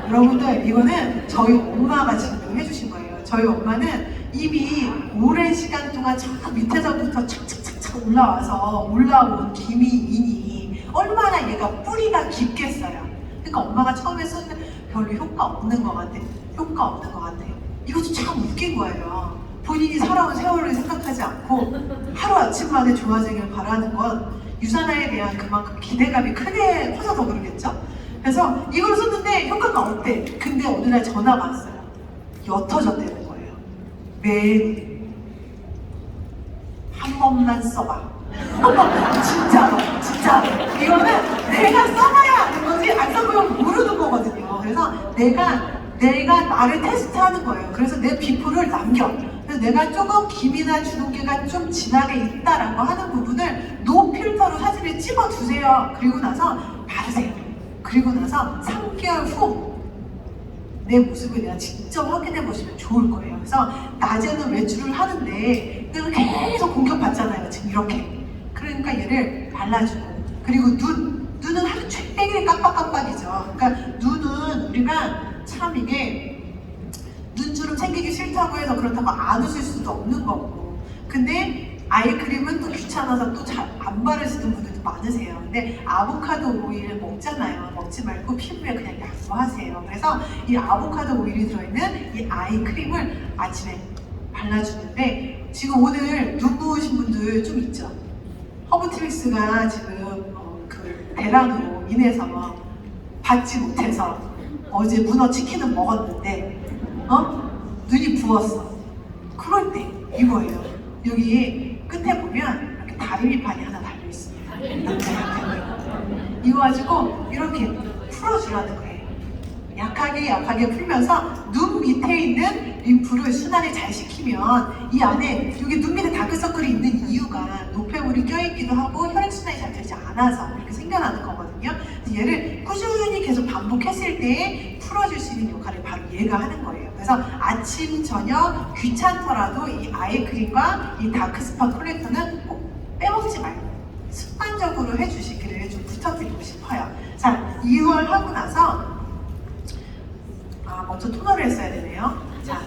A: 여러분들 이거는 저희 엄마가 증명해 주신 거예요. 저희 엄마는 이미 오랜 시간 동안 저 밑에서부터 착착착착 올라온 기미인이 얼마나 얘가 뿌리가 깊겠어요. 그러니까 엄마가 처음에 썼는데 별로 효과 없는 것 같아. 이것도 참 웃긴 거예요. 본인이 살아온 세월을 생각하지 않고 하루아침 만에 좋아지길 바라는 건 유산화에 대한 그만큼 기대감이 크게 커서 더 그러겠죠? 그래서 이걸 썼는데 효과가 없대. 근데 어느 날 전화가 왔어요. 옅어졌다는 거예요. 매일 한 번만 써봐. 한 번만. 진짜. 이거는 내가 써봐야 아는 거지 안 써보면 모르는 거거든요. 그래서 내가 나를 테스트하는 거예요. 그래서 내 비포를 남겨. 그래서 내가 조금 기미나 주근깨가 좀 진하게 있다라고 하는 부분을 노 필터로 사진을 찍어두세요. 그리고 나서 바르세요. 그리고 나서 3개월 후 내 모습을 내가 직접 확인해 보시면 좋을 거예요. 그래서 낮에는 외출을 하는데 내가 계속 공격받잖아요. 지금 이렇게. 그러니까 얘를 발라주고 그리고 눈은 하루 종일 깜빡깜빡이죠. 그러니까 눈은 우리가 참 이게 눈주름 생기기 싫다고 해서 그렇다고 안 웃을 수도 없는 거고 근데 아이크림은 또 귀찮아서 또 잘 안 바르시는 분들도 많으세요. 근데 아보카도 오일 먹잖아요. 먹지 말고 피부에 그냥 양보하세요. 그래서 이 아보카도 오일이 들어있는 이 아이크림을 아침에 발라주는데 지금 오늘 눈 부으신 분들 좀 있죠? 허브트릭스가 지금 그 대란으로 인해서 받지 못해서 어제 문어 치킨은 먹었는데 눈이 부었어. 그럴 때 이거예요. 여기 끝에 보면 이렇게 다리미판이 하나 달려있습니다. 이거 가지고 이렇게 풀어주라는 거예요. 약하게 풀면서 눈 밑에 있는 림프를 순환을 잘 시키면 이 안에 여기 눈 밑에 다크서클이 있는 이유가 노폐물이 껴있기도 하고 혈액순환이 잘 되지 않아서 이렇게 생겨나는 거거든요. 그래서 얘를 꾸준히 계속 반복했을 때 풀어줄 수 있는 역할을 바로 얘가 하는 거예요. 그래서 아침, 저녁 귀찮더라도 이 아이크림과 이 다크스팟 콜렉터는 꼭 빼먹지 말고 습관적으로 해주시기를 좀 부탁드리고 싶어요. 자, 2월 하고 나서 먼저 토너를 했어야 되네요. 자,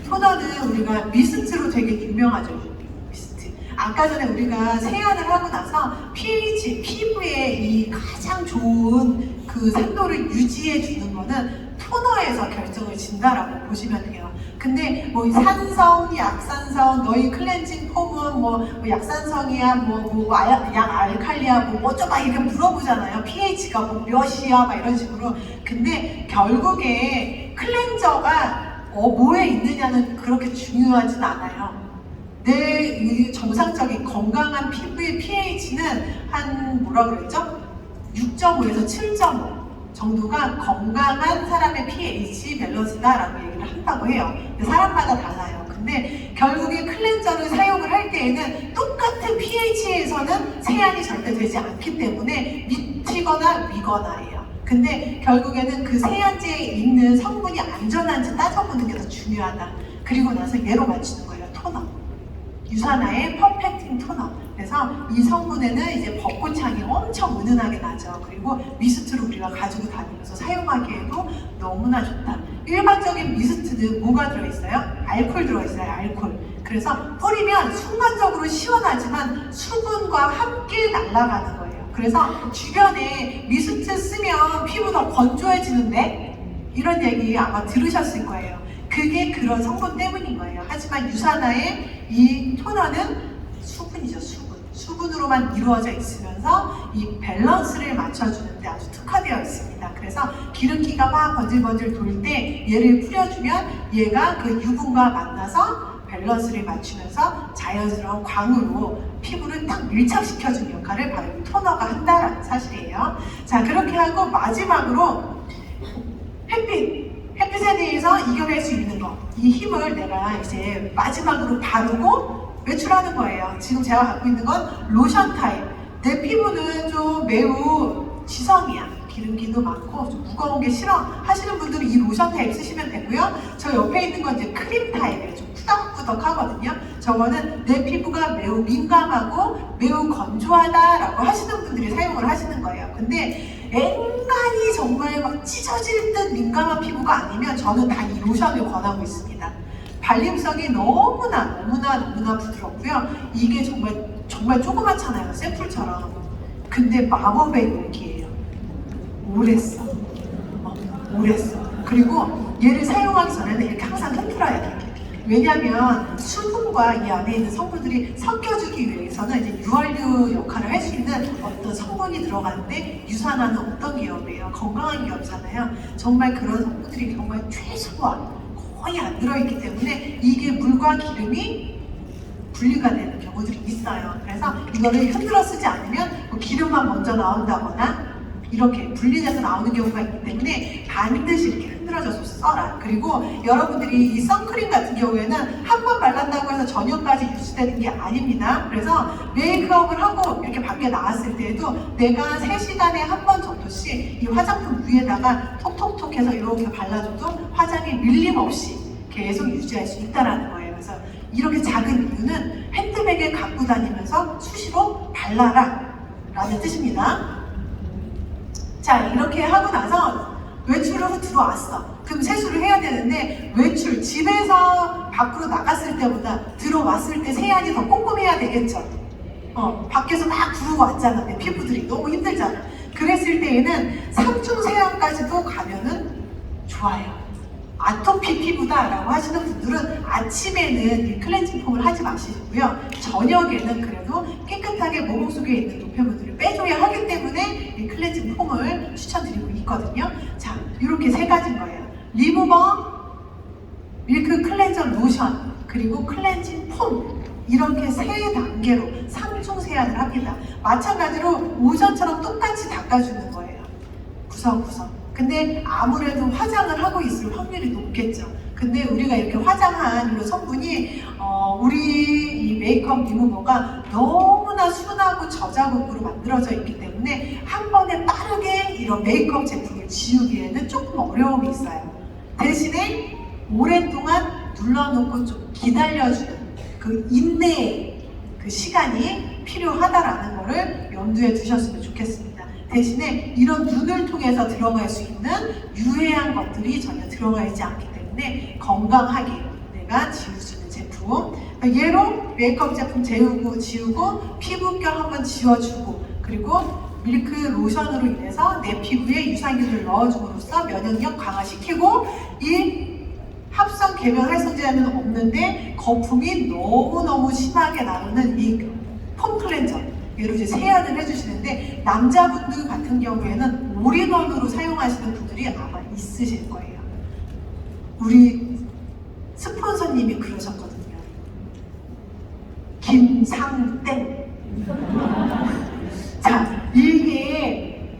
A: 토너는 우리가 미스트로 되게 유명하죠. 미스트. 아까 전에 우리가 세안을 하고 나서 pH, 피부의 이 가장 좋은 그 산도를 유지해 주는 거는 토너에서 결정을 진다라고 보시면 돼요. 근데 뭐 산성, 약산성, 너희 클렌징 폼은 뭐 약산성이야, 약 알칼리야, 뭐 어쩌다 이렇게 물어보잖아요. pH가 뭐 몇이야, 막 이런 식으로. 근데 결국에 클렌저가 뭐에 있느냐는 그렇게 중요하진 않아요. 내 정상적인 건강한 피부의 pH는 한 뭐라 그랬죠? 6.5에서 7.5 정도가 건강한 사람의 pH 밸런스다라고 얘기를 한다고 해요. 사람마다 달라요. 근데 결국에 클렌저를 사용을 할 때에는 똑같은 pH에서는 세안이 절대 되지 않기 때문에 밑이거나 위거나예요. 근데 결국에는 그 세안제에 있는 성분이 안전한지 따져보는 게 더 중요하다. 그리고 나서 얘로 맞추는 거예요. 토너. 유산화의 퍼펙팅 토너. 그래서 이 성분에는 이제 벚꽃향이 엄청 은은하게 나죠. 그리고 미스트로 우리가 가지고 다니면서 사용하기에도 너무나 좋다. 일반적인 미스트는 뭐가 들어있어요? 알코올 들어있어요. 알코올. 그래서 뿌리면 순간적으로 시원하지만 수분과 함께 날아가는 거예요. 그래서 주변에 미스트 쓰면 피부 더 건조해지는데 이런 얘기 아마 들으셨을 거예요. 그게 그런 성분 때문인 거예요. 하지만 유산화의 이 토너는 수분이죠. 수분으로만 이루어져 있으면서 이 밸런스를 맞춰주는데 아주 특화되어 있습니다. 그래서 기름기가 막 번질번질 돌 때 얘를 뿌려주면 얘가 그 유분과 만나서 밸런스를 맞추면서 자연스러운 광으로 피부를 딱 밀착시켜주는 역할을 바로 이 토너가 한다라는 사실이에요. 자, 그렇게 하고 마지막으로 햇빛에 대해서 이겨낼 수 있는 거. 이 힘을 내가 이제 마지막으로 바르고 외출하는 거예요. 지금 제가 갖고 있는 건 로션 타입. 내 피부는 좀 매우 지성이야. 기름기도 많고 좀 무거운 게 싫어 하시는 분들은 이 로션 타입 쓰시면 되고요. 저 옆에 있는 건 이제 크림 타입이에요. 좀 꾸덕꾸덕하거든요. 저거는 내 피부가 매우 민감하고 매우 건조하다라고 하시는 분들이 사용을 하시는 거예요. 근데 앵간히 정말 막 찢어질 듯 민감한 피부가 아니면 저는 다 이 로션을 권하고 있습니다. 발림성이 너무나 부드럽고요. 이게 정말 조그맣잖아요. 샘플처럼. 근데 마법의 용기예요. 오래 써. 그리고 얘를 사용하기 전에는 이렇게 항상 흔들어야 돼요. 왜냐면 수분과 이 안에 있는 성분들이 섞여주기 위해서는 이제 유활유 역할을 할 수 있는 어떤 성분이 들어가는데 유산화는 어떤 기업이에요? 건강한 기업이잖아요. 정말 그런 성분들이 정말 최소화 거의 안 들어있기 때문에 이게 물과 기름이 분리가 되는 경우들이 있어요. 그래서 이거를 흔들어 쓰지 않으면 뭐 기름만 먼저 나온다거나 이렇게 분리돼서 나오는 경우가 있기 때문에 반드시 이렇게 흔들어줘서 써라. 그리고 여러분들이 이 선크림 같은 경우에는 한 번 발랐다고 해서 저녁까지 유지되는 게 아닙니다. 그래서 메이크업을 하고 이렇게 밖에 나왔을 때에도 내가 3시간에 한 번 정도씩 이 화장품 위에다가 톡톡톡 해서 이렇게 발라줘도 화장이 밀림 없이 계속 유지할 수 있다는 거예요. 그래서 이렇게 작은 이유는 핸드백에 갖고 다니면서 수시로 발라라 라는 뜻입니다. 자, 이렇게 하고 나서 외출을 들어왔어. 그럼 세수를 해야 되는데 외출, 집에서 밖으로 나갔을 때보다 들어왔을 때 세안이 더 꼼꼼해야 되겠죠. 밖에서 막 구르고 왔잖아. 내 피부들이 너무 힘들잖아. 그랬을 때에는 3중 세안까지도 가면은 좋아요. 아토피 피부다라고 하시는 분들은 아침에는 이 클렌징 폼을 하지 마시고요. 저녁에는 그래도 깨끗하게 모공 속에 있는 노폐물들을 빼줘야 하기 때문에 이 클렌징 폼을 추천드리고 있거든요. 자, 이렇게 3가지인 거예요. 리무버, 밀크 클렌저 로션, 그리고 클렌징 폼. 이렇게 3단계로 3중 세안을 합니다. 마찬가지로 오션처럼 똑같이 닦아주는 거예요. 구석구석. 근데 아무래도 화장을 하고 있을 확률이 높겠죠. 근데 우리가 이렇게 화장한 이 성분이 우리 이 메이크업 리무버가 너무나 순하고 저자극으로 만들어져 있기 때문에 한 번에 빠르게 이런 메이크업 제품을 지우기에는 조금 어려움이 있어요. 대신에 오랫동안 눌러놓고 좀 기다려주는 그 인내의 그 시간이 필요하다라는 거를 염두에 두셨으면 좋겠습니다. 대신에 이런 눈을 통해서 들어갈 수 있는 유해한 것들이 전혀 들어가 있지 않기 때문에 건강하게 내가 지울 수 있는 제품. 얘로 메이크업 제품 지우고 피부결 한번 지워주고 그리고 밀크 로션으로 인해서 내 피부에 유산균을 넣어줌으로써 면역력 강화시키고 이 합성 계면 활성제는 없는데 거품이 너무너무 심하게 나오는 이 폼 클렌저 얘로 이제 세안을 해주시는데 남자분들 같은 경우에는 올인원으로 사용하시는 분들이 아마 있으실 거예요. 우리 스폰서님이 그러셨거든요. 김상땡. 자, 이게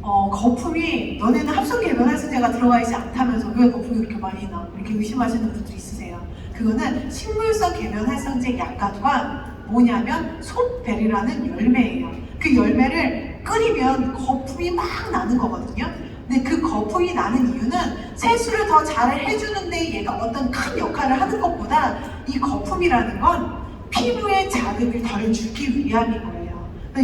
A: 거품이 너네는 합성 계면 활성제가 들어가 있지 않다면서 왜 거품이 그렇게 많이 나? 이렇게 의심하시는 분들이 있으세요. 그거는 식물성 계면 활성제 약가두가 뭐냐면 솥베리라는 열매예요. 그 열매를 끓이면 거품이 막 나는 거거든요. 근데 그 거품이 나는 이유는 세수를 더 잘 해주는데 얘가 어떤 큰 역할을 하는 것보다 이 거품이라는 건 피부에 자극을 덜 주기 위함인 거예요.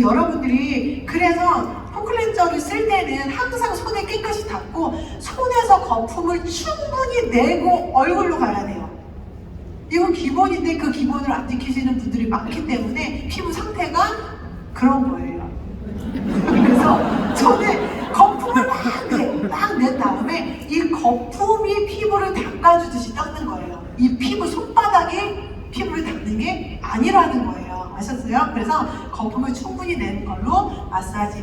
A: 여러분들이 그래서 폼클렌저를 쓸 때는 항상 손에 깨끗이 닦고 손에서 거품을 충분히 내고 얼굴로 가야 돼요. 이건 기본인데 그 기본을 안 지키시는 분들이 많기 때문에 피부 상태가 그런 거예요. 그래서 손에 거품을 막 낸 다음에 이 거품이 피부를 닦아주듯이 닦는 거예요. 이 피부 손바닥이 피부를 닦는 게 아니라는 거예요. 아셨어요? 그래서 거품을 충분히 내는 걸로 마사지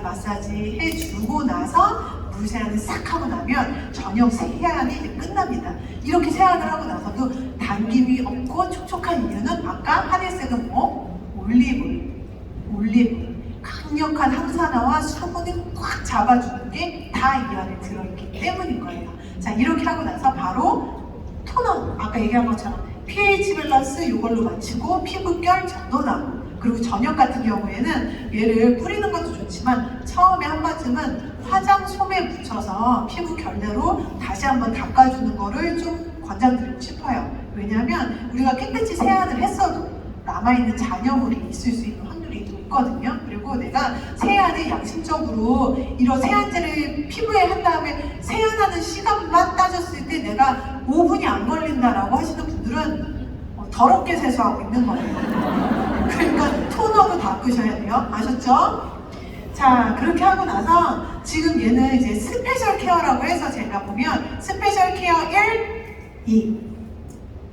A: 해주고 나서 물 세안을 싹 하고 나면 저녁 세안이 이제 끝납니다. 이렇게 세안을 하고 나서도 당김이 없고 촉촉한 이유는 아까 하늘색은 뭐? 올리브. 강력한 항산화와 수분을 꽉 잡아주는 게 다 이 안에 들어있기 때문인 거예요. 자, 이렇게 하고 나서 바로 토너, 아까 얘기한 것처럼 pH 밸런스 이걸로 맞추고 피부결 정돈하고 그리고 저녁 같은 경우에는 얘를 뿌리는 것도 좋지만 처음에 한 번쯤은 화장솜에 묻혀서 피부 결대로 다시 한번 닦아주는 거를 좀 권장드리고 싶어요. 왜냐하면 우리가 깨끗이 세안을 했어도 남아있는 잔여물이 있을 수 있는 확률이 높거든요. 그리고 내가 세안을 양심적으로 이런 세안제를 피부에 한 다음에 세안하는 시간만 따졌을 때 내가 5분이 안 걸린다라고 하시는 분들은 더럽게 세수하고 있는 거예요. 그러니까 토너도 닦으셔야 돼요. 아셨죠? 자, 그렇게 하고 나서 지금 얘는 이제 스페셜 케어라고 해서 제가 보면 스페셜 케어 1,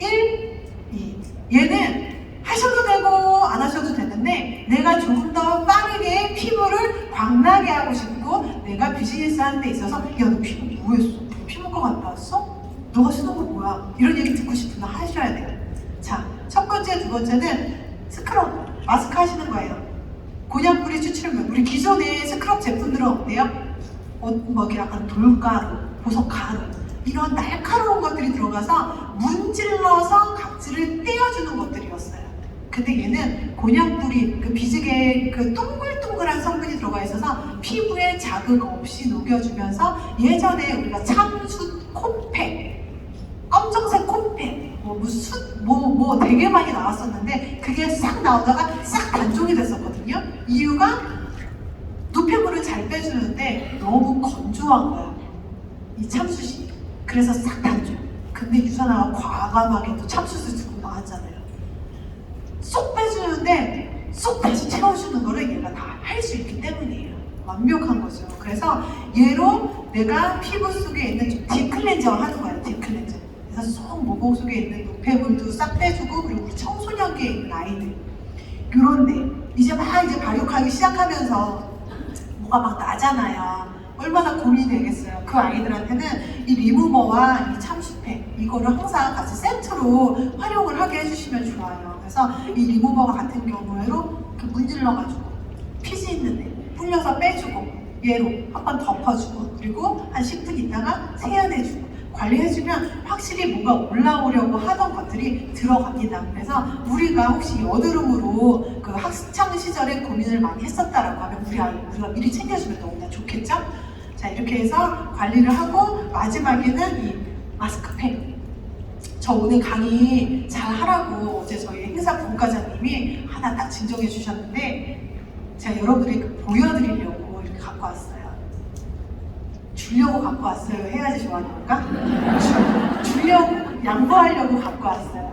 A: 2 얘는 하셔도 되고 안 하셔도 되는데 내가 조금 더 빠르게 피부를 광나게 하고 싶고 내가 비즈니스 하는 데 있어서 야, 너 피부 뭐 했어? 피부과 갔다 왔어? 너가 쓰는 거 뭐야? 이런 얘기 듣고 싶으면 하셔야 돼요. 자, 첫 번째, 두 번째는 스크럽, 마스크 하시는 거예요. 곤약뿌리 추출물. 우리 기존의 스크럽 제품들은 어때요? 뭐 이렇게 약간 돌가루, 보석가루 이런 날카로운 것들이 들어가서 문질러서 각질을 떼어주는 것들이었어요. 근데 얘는 곤약뿌리, 그 비즈게 그 동글동글한 성분이 들어가 있어서 피부에 자극 없이 녹여주면서 예전에 우리가 참숯 콧팩, 검정색 콧팩, 뭐 되게 많이 나왔었는데 그게 싹 나오다가 싹 단종이 됐었거든요. 이유가 노폐물을 잘 빼주는데 너무 건조한 거야, 이 참숯이. 그래서 싹 단종. 근데 유산화가 과감하게 또 참숯을 들고 나왔잖아요. 쏙 빼주는데 쏙 다시 채워주는 거를 얘가 다 할 수 있기 때문이에요. 완벽한 거죠. 그래서 얘로 내가 피부 속에 있는 좀 딥클렌저 하는 거예요. 딥클렌저. 그래서 쏙 모공 속에 있는 노폐물도 싹 빼주고 그리고 우리 청소년기에 있는 아이들 요런데 이제 발육하기 시작하면서 뭐가 막 나잖아요. 얼마나 고민이 되겠어요. 그 아이들한테는 이 리무버와 이 참수팩 이거를 항상 같이 세트로 활용을 하게 해주시면 좋아요. 그래서 이 리무버 같은 경우에로 이렇게 문질러가지고 피지 있는 데 불려서 빼주고 얘로 한 번 덮어주고 그리고 한 10분 있다가 세안해주고 관리해주면 확실히 뭔가 올라오려고 하던 것들이 들어갑니다. 그래서 우리가 혹시 여드름으로 그 학창 시절에 고민을 많이 했었다라고 하면 우리가 미리 챙겨주면 너무나 좋겠죠? 자, 이렇게 해서 관리를 하고 마지막에는 이 마스크팩. 저 오늘 강의 잘 하라고 어제 저희 행사 분과장님이 하나 딱 진정해 주셨는데 제가 여러분들이 보여드리려고 이렇게 갖고 왔어요. 주려고 갖고 왔어요. 해야지 좋아하니까. 주려고, 양보하려고 갖고 왔어요.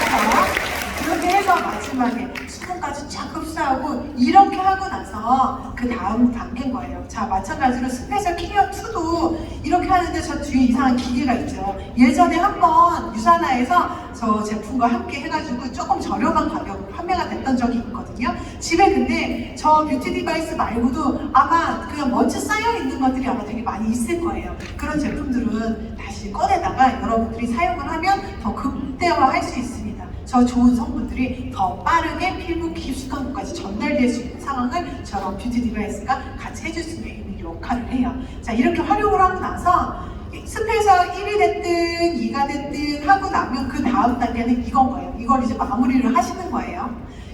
A: 자, 그렇게 해서 마지막에 수분까지 쫙 흡수하고 이렇게 하고 나서 그 다음 단계인 거예요. 자, 마찬가지로 스페셜 케어 2도 이렇게 하는데 저 뒤에 이상한 기계가 있죠. 예전에 한번 유사나에서 저 제품과 함께 해가지고 조금 저렴한 가격으로 판매가 됐던 적이 있거든요. 집에 근데 저 뷰티 디바이스 말고도 아마 그냥 먼지 쌓여 있는 것들이 아마 되게 많이 있을 거예요. 그런 제품들은 다시 꺼내다가 여러분들이 사용을 하면 더 극대화할 수 있습니다. 저 좋은 성분들이 더 빠르게 피부 깊숙한곳까지 전달될 수 있는 상황을 저런 뷰티 디바이스가 같이 해줄 수 있는 역할을 해요. 자, 이렇게 활용을 하고 나서 스페셜 1이 됐든 2가 됐든 하고 나면 그 다음 단계는 이건 거예요. 이걸 이제 마무리를 하시는 거예요.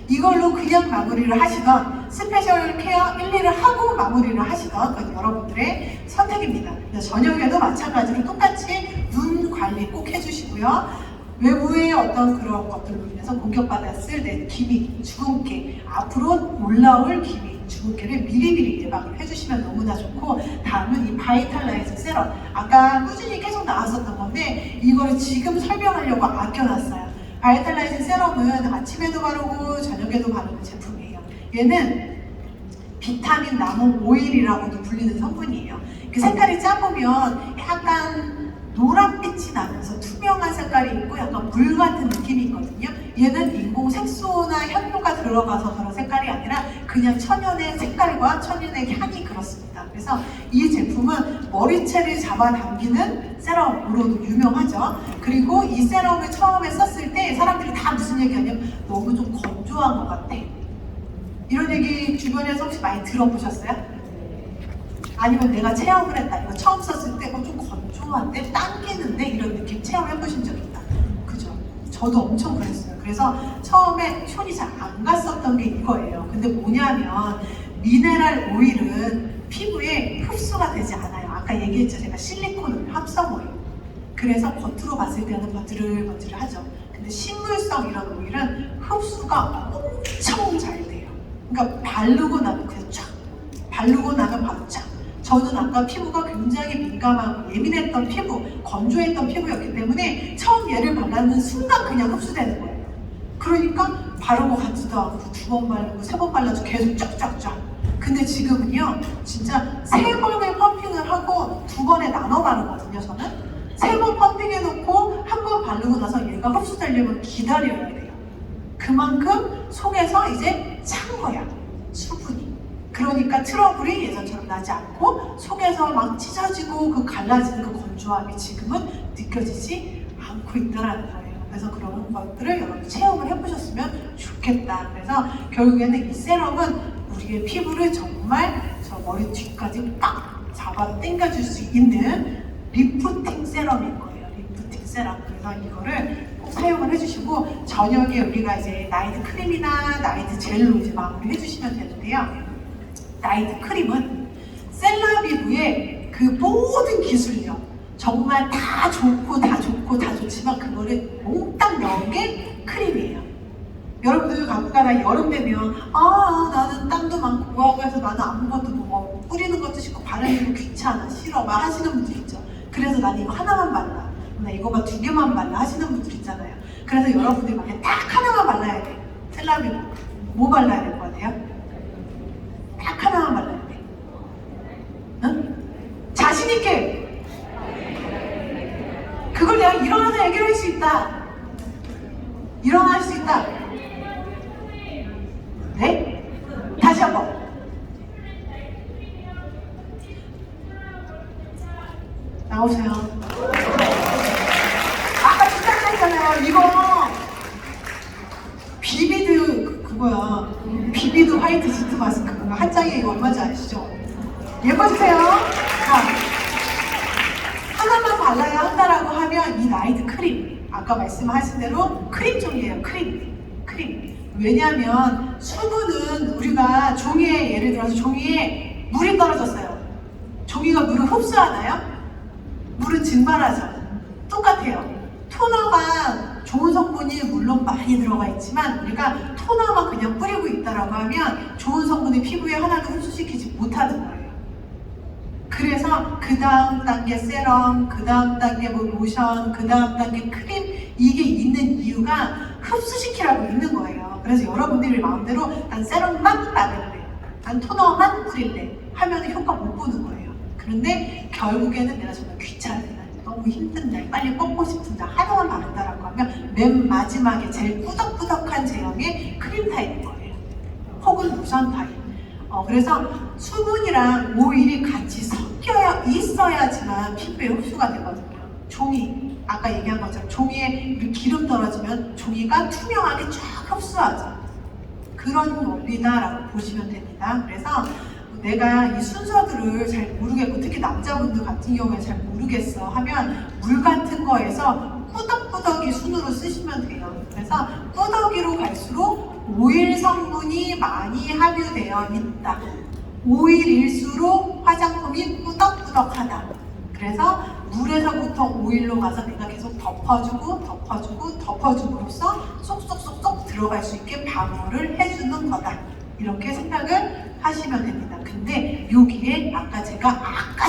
A: 이걸로 그냥 마무리를 하시던 스페셜 케어 1, 2를 하고 마무리를 하시던 그건 여러분들의 선택입니다. 저녁에도 마찬가지로 똑같이 눈 관리 꼭 해주시고요. 외부의 어떤 그런 것들로 인해서 공격받았을 내 기미, 주근깨, 앞으로 올라올 기미, 주근깨를 미리미리 예방을 해주시면 너무나 좋고, 다음은 이 바이탈라이징 세럼. 아까 꾸준히 계속 나왔었던 건데 이거를 지금 설명하려고 아껴놨어요. 바이탈라이징 세럼은 아침에도 바르고 저녁에도 바르는 제품이에요. 얘는 비타민 나무 오일이라고도 불리는 성분이에요. 그 색깔이 짜보면 약간 노란빛이 나면서 투명한 색깔이 있고 약간 물 같은 느낌이 있거든요. 얘는 인공 색소나 향료가 들어가서 그런 색깔이 아니라 그냥 천연의 색깔과 천연의 향이 그렇습니다. 그래서 이 제품은 머리채를 잡아당기는 세럼으로도 유명하죠. 그리고 이 세럼을 처음에 썼을 때 사람들이 다 무슨 얘기하냐면 너무 좀 건조한 것 같아. 이런 얘기 주변에서 혹시 많이 들어보셨어요? 아니면 내가 체험을 했다. 이거 처음 썼을 때 좀 건조한데 당기는데 이런 느낌 체험해보신 적 있다. 그죠? 저도 엄청 그랬어요. 그래서 처음에 손이 잘 안 갔었던 게 이거예요. 근데 뭐냐면 미네랄 오일은 피부에 흡수가 되지 않아요. 아까 얘기했죠. 제가 실리콘 합성 오일. 그래서 겉으로 봤을 때는 버들버들하죠. 근데 식물성 이런 오일은 흡수가 엄청 잘 돼요. 그러니까 바르고 나면 그냥 쫙. 바르고 나면 바로 쫙. 저는 아까 피부가 굉장히 민감하고 예민했던 피부, 건조했던 피부였기 때문에 처음 얘를 발랐는 순간 그냥 흡수되는 거예요. 그러니까 바르고 가지도 않고 2번 바르고 3번 발라도 계속 쫙쫙쫙. 근데 지금은요, 진짜 3번에 펌핑을 하고 2번에 나눠 바르거든요, 저는. 3번 펌핑해놓고 1번 바르고 나서 얘가 흡수되려면 기다려야 돼요. 그만큼 속에서 이제 찬 거야, 수분이. 그러니까 트러블이 예전처럼 나지 않고 속에서 막 찢어지고 그 갈라지는 그 건조함이 지금은 느껴지지 않고 있더라는 거예요. 그래서 그런 것들을 여러분 체험을 해보셨으면 좋겠다. 그래서 결국에는 이 세럼은 우리의 피부를 정말 저 머리 뒤까지 딱 잡아 당겨줄 수 있는 리프팅 세럼인 거예요. 리프팅 세럼. 그래서 이거를 꼭 사용을 해주시고 저녁에 우리가 이제 나이트 크림이나 나이트 젤로 이제 마무리 해주시면 되는데요. 나이트 크림은 셀라비브의 그 모든 기술력 정말 다 좋고 다 좋지만 그거를 몽땅 넣은 게 크림이에요. 여러분들 가끔가다 여름 되면 나는 땀도 많고 뭐하고 해서 나는 아무것도 뭐 뿌리는 것도 싫고 바르는 거 귀찮아 싫어 막 하시는 분들 있죠. 그래서 나는 이거 하나만 발라, 나 이거만 2개만 발라 하시는 분들 있잖아요. 그래서 여러분들이 만약에 딱 하나만 발라야 돼. 셀라비브 뭐 발라야 될 것 같아요? 딱 하나만 발라야 돼. 응? 자신있게! 그걸 내가 일어나서 얘기를 할 수 있다. 일어날 수 있다. 네? 다시 한번. 나오세요. 아까 시작했잖아요. 이거 비비드 그거야. 비비드 화이트 시트 마스크. 이거 한 장에 이거 얼마인지 아시죠? 예뻐지세요. 자, 하나만 발라야 한다라고 하면 이 나이트 크림, 아까 말씀하신 대로 크림 종이에요. 크림. 왜냐하면 수분은 우리가 종이에, 예를 들어서 종이에 물이 떨어졌어요. 종이가 물을 흡수하나요? 물은 증발하죠. 똑같아요. 토너가 좋은 성분이 물론 많이 들어가 있지만 우리가 토너만 그냥 뿌리고 있다라고 하면 좋은 성분이 피부에 하나도 흡수시키지 못하는 거예요. 그래서 그 다음 단계 세럼, 그 다음 단계 뭐 로션, 그 다음 단계 크림, 이게 있는 이유가 흡수시키라고 있는 거예요. 그래서 여러분들이 마음대로 난 세럼만 바를래, 난 토너만 뿌릴래 하면 효과 못 보는 거예요. 그런데 결국에는 내가 정말 귀찮은 날, 너무 힘든 날, 빨리 뻗고 싶은 날 하나만 바른다라고 하면 맨 마지막에 제일 꾸덕꾸덕한 제형의 크림 타입인 거예요. 혹은 로션 타입. 그래서 수분이랑 오일이 같이 섞여 있어야지만 피부에 흡수가 되거든요. 종이, 아까 얘기한 것처럼 종이에 기름 떨어지면 종이가 투명하게 쫙 흡수하죠. 그런 원리다라고 보시면 됩니다. 그래서 내가 이 순서들을 잘 모르겠고 특히 남자분들 같은 경우에 잘 모르겠어 하면 물 같은 거에서 꾸덕꾸덕이 순으로 쓰시면 돼요. 그래서 꾸덕이로 갈수록 오일 성분이 많이 함유되어 있다. 오일일수록 화장품이 꾸덕꾸덕하다. 그래서 물에서부터 오일로 가서 내가 계속 덮어줌으로써 쏙쏙쏙쏙 들어갈 수 있게 방어를 해주는 거다. 이렇게 생각을 하시면 됩니다. 근데 여기에 아까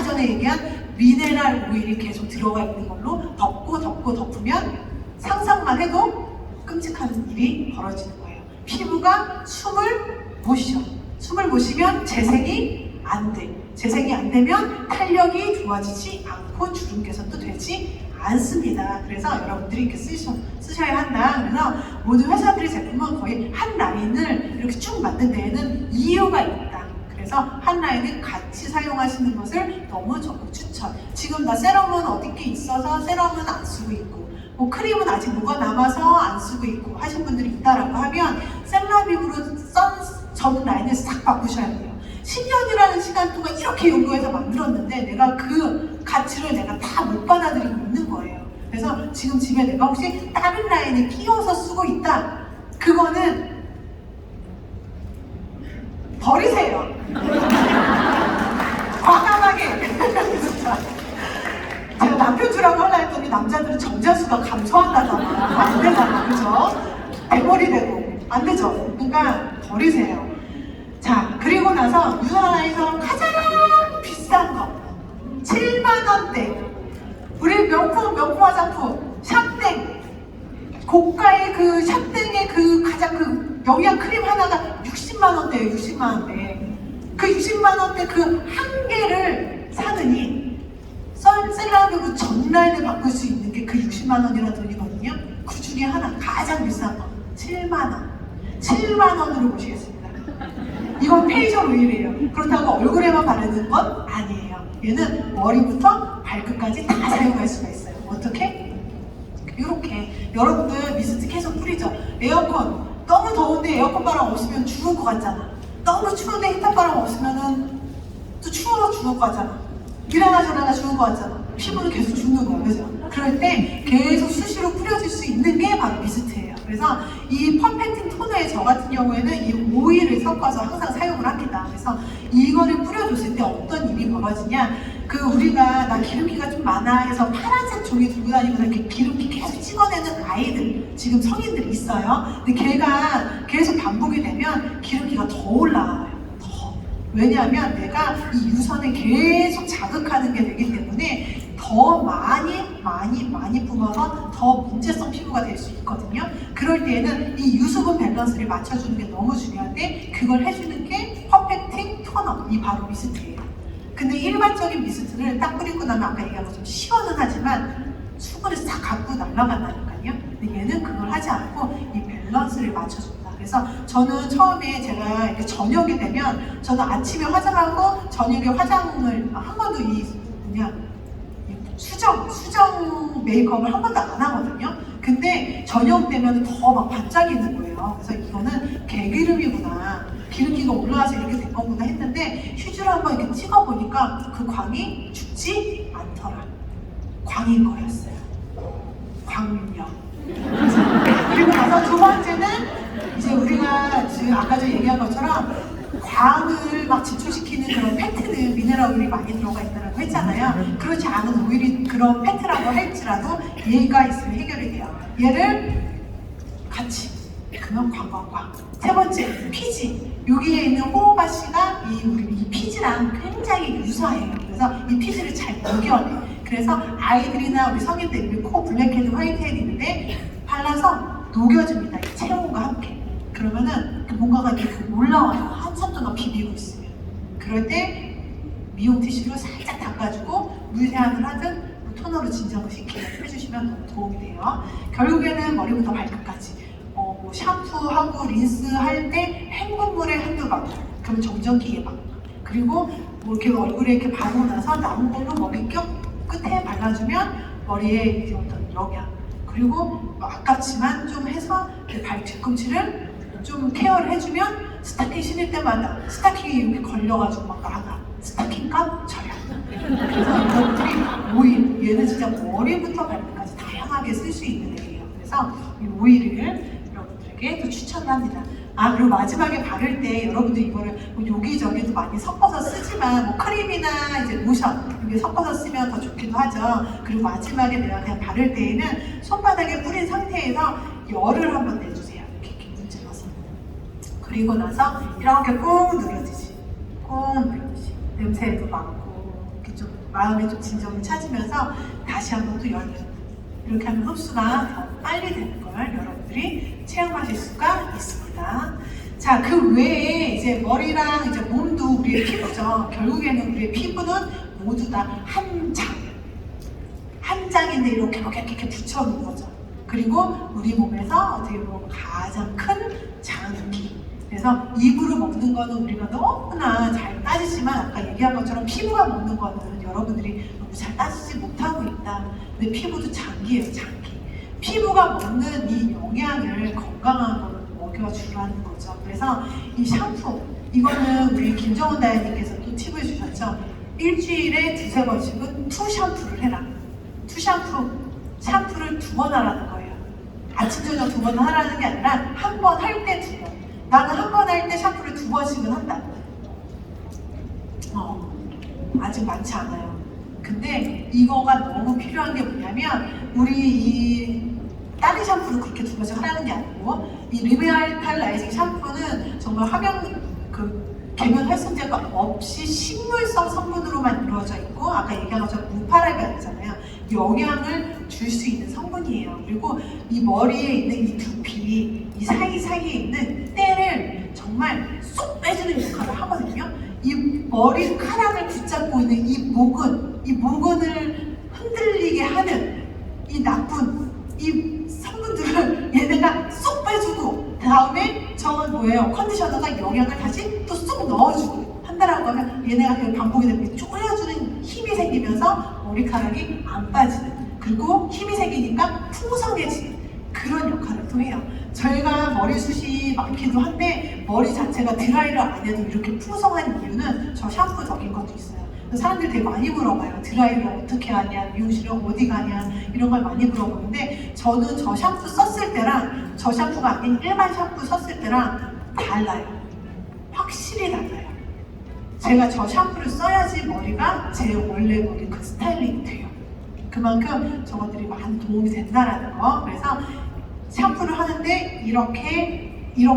A: 전에 얘기한 미네랄 오일이 계속 들어가 있는 걸로 덮으면 상상만 해도 끔찍한 일이 벌어지는 거예요. 피부가 숨을 못 쉬어. 숨을 못 쉬면 재생이 안 돼. 재생이 안 되면 탄력이 좋아지지 않고 주름 개선도 되지 않습니다. 그래서 여러분들이 이렇게 쓰셔야 한다. 그래서 모든 회사들의 제품은 거의 한 라인을 이렇게 쭉 만든 데에는 이유가 있다. 그래서 한 라인을 같이 사용하시는 것을 너무 적극 추천. 지금 나 세럼은 어디 게 있어서 세럼은 안 쓰고 있고 뭐 크림은 아직 뭐가 남아서 안 쓰고 있고 하신 분들이 있다라고 하면 셀라빅으로 전 라인을 싹 바꾸셔야 돼요. 10년이라는 시간 동안 이렇게 연구해서 만들었는데 내가 그 가치를 내가 다 못 받아들이고 있는 거예요. 그래서 지금 집에 내가 혹시 다른 라인을 끼워서 쓰고 있다. 그거는 버리세요. 과감하게. 제가 남편 주라고 하려 했더니 남자들은 정자수가 감소한다잖아. 안 되잖아. 그죠? 대머리 되고. 안 되죠? 그러니까 버리세요. 자, 그리고 나서 유나라에서 가장 비싼 거 7만원대 우리 명품 화장품 샵땡 고가의 그 샵땡의 그 가장 그 영양 크림 하나가 60만원대예요. 60만원대 그 60만원대 그 한 개를 사느니 셀라빅으로 전 라인을 바꿀 수 있는 게 그 60만원이라는 돈이거든요. 그 중에 하나 가장 비싼 거 7만원 7만원으로 모시겠습니다. 이건 페이셜 오일이에요. 그렇다고 얼굴에만 바르는 건 아니에요. 얘는 머리부터 발끝까지 다 사용할 수가 있어요. 어떻게? 이렇게 여러분들 미스트 계속 뿌리죠. 에어컨 너무 더운데 에어컨 바람 없으면 죽을 것 같잖아. 너무 추운데 히터 바람 없으면은 또 추워서 죽을 것 같잖아. 일하나 저러나 죽을 것 같잖아. 피부는 계속 죽는 거예요. 그죠? 그럴 때 계속 수시로 뿌려줄 수 있는 게 바로 미스트예요. 그래서 이 퍼펙팅 토너에 저 같은 경우에는 이 오일을 섞어서 항상 사용을 합니다. 그래서 이거를 뿌려줬을 때 어떤 일이 벌어지냐, 그 우리가 나 기름기가 좀 많아 해서 파란색 종이 들고 다니면서 이렇게 기름기 계속 찍어내는 아이들, 지금 성인들이 있어요. 근데 걔가 계속 반복이 되면 기름기가 더 올라와요. 더. 왜냐하면 내가 이 유선을 계속 자극하는 게 되기 때문에 더 많이 뿜어서 더 문제성 피부가 될 수 있거든요. 그럴 때에는 이 유수분 밸런스를 맞춰주는 게 너무 중요한데 그걸 해주는 게 퍼펙팅 토너, 이 바로 미스트예요. 근데 일반적인 미스트를 딱 뿌리고 나면 아까 얘기한 것처럼 시원은 하지만 수분을 싹 갖고 날아간다니까요. 근데 얘는 그걸 하지 않고 이 밸런스를 맞춰준다. 그래서 저는 처음에 제가 이렇게 저녁이 되면 저는 아침에 화장하고 저녁에 화장을 한 번도 수정 메이크업을 한 번도 안 하거든요. 근데 저녁 되면 더 막 반짝이는 거예요. 그래서 이거는 개기름이구나. 기름기가 올라와서 이렇게 된 거구나 했는데 휴지를 한번 이렇게 찍어보니까 그 광이 죽지 않더라. 광인 거였어요. 광명. 그리고 나서 두 번째는 이제 우리가 지금 아까 전에 얘기한 것처럼 광을 막 집중시키는 그런 페트는 미네랄 오일이 많이 들어가 있다고 했잖아요. 그렇지 않은 오일이 그런 페트라고 할지라도 얘가 있으면 해결이 돼요. 얘를 같이 그러면 광광광. 세 번째 피지. 여기에 있는 호호바씨가 이 피지랑 굉장히 유사해요. 그래서 이 피지를 잘 녹여내. 그래서 아이들이나 우리 성인들 우리 코 블랙헤드, 화이트헤드 있는데 발라서 녹여줍니다. 이 체온과 함께. 그러면은 뭔가가 이렇게 올라와요. 한참 동안 비비고 있으면. 그럴 때 미용 티슈로 살짝 닦아주고 물세안을 하든 토너로 진정을 시키면 해주시면 너무 도움이 돼요. 결국에는 머리부터 발끝까지 뭐 샴푸하고 린스할 때 헹군물에 한두 방, 그러면 정전기 예방. 그리고 뭐 이렇게 얼굴에 이렇게 바르고 나서 남은 걸로 머리 끝에 발라주면 머리에 이제 어떤 영양. 그리고 뭐 아깝지만 좀 해서 발 뒤꿈치를 좀 케어를 해주면 스타킹 신을 때마다 스타킹이 이렇게 걸려가지고 막 나가. 스타킹값 절약. 그래서 여러분들이 오일, 얘는 진짜 머리부터 발끝까지 다양하게 쓸 수 있는 애예요. 그래서 이 오일을 여러분들에게 또 추천을 합니다. 아, 그리고 마지막에 바를 때 여러분들 이거를 뭐 여기저기도 많이 섞어서 쓰지만 뭐 크림이나 이제 로션 이렇게 섞어서 쓰면 더 좋기도 하죠. 그리고 마지막에 내가 그냥 바를 때에는 손바닥에 뿌린 상태에서 열을 한번 내주세요. 이렇게 문질러서. 그리고 나서 이렇게 꾹 눌러주지. 꾹 눌러주지. 냄새도 많고 이렇게 좀 마음에 좀 진정을 찾으면서 다시 한번 또 열어줍니다. 이렇게 하면 흡수가 더 빨리 되는 걸 여러분들이 체험하실 수가 있습니다. 자, 그 외에 이제 머리랑 이제 몸도 우리의 피부죠. 결국에는 우리의 피부는 모두 다 한 장. 한 장인데 이렇게 붙여놓은 거죠. 그리고 우리 몸에서 어떻게 보면 가장 큰 장기. 그래서 입으로 먹는 거는 우리가 너무나 잘 따지지만 아까 얘기한 것처럼 피부가 먹는 거는 여러분들이 너무 잘 따지지 못하고 있다. 근데 피부도 장기예요, 장기. 피부가 먹는 이 영양을 건강한 걸로 먹여주라는 거죠. 그래서 이 샴푸, 이거는 우리 김정은 다이어님께서 또 팁을 주셨죠. 일주일에 두세 번씩은 투 샴푸를 해라. 투 샴푸, 샴푸를 2번 하라는 거예요. 아침, 저녁 2번 하라는 게 아니라 한 번 할 때 2번. 나는 한 번 할 때 샴푸를 2번씩은 한다. 아직 많지 않아요. 근데 이거가 너무 필요한 게 뭐냐면 우리 이 다른 샴푸를 그렇게 2번씩 하라는 게 아니고 이 리베알탈라이징 샴푸는 정말 화면 계면 활성제가 없이 식물성 성분으로만 이루어져 있고 아까 얘기한 것처럼 무파라벤이잖아요. 영양을 줄 수 있는 성분이에요. 그리고 이 머리에 있는 이 두피, 이 사이사이에 있는 때를 정말 쏙 빼주는 역할을 하거든요. 이 머리카락을 붙잡고 있는 이 모근을 흔들리게 하는 이 나쁜 이 성분들을 얘네가 쏙 빼주고 다음에 저건 뭐예요? 컨디셔너가 영양을 다시 또 쏙 넣어주고 한다라고 하면 얘네가 그냥 반복이 되면 쪼여주는 힘이 생기면서 머리카락이 안 빠지는 그리고 힘이 생기니까 풍성해지는 그런 역할을 또 해요. 저희가 머리숱이 많기도 한데 머리 자체가 드라이를 안 해도 이렇게 풍성한 이유는 저 샴푸적인 것도 있어요. 사람들이 되게 많이 물어봐요. 드라이를 어떻게 하냐, 미용실은 어디 가냐 이런 걸 많이 물어보는데 저는 저 샴푸 썼을 때랑 저 샴푸가 아닌 일반 샴푸 썼을 때랑 달라요. 확실히 달라요. 제가 저 샴푸를 써야지 머리가 제 원래 머리 그 스타일링이 돼요. 그만큼 저것들이 많은 도움이 된다라는 거. 그래서 샴푸를 하는데 이런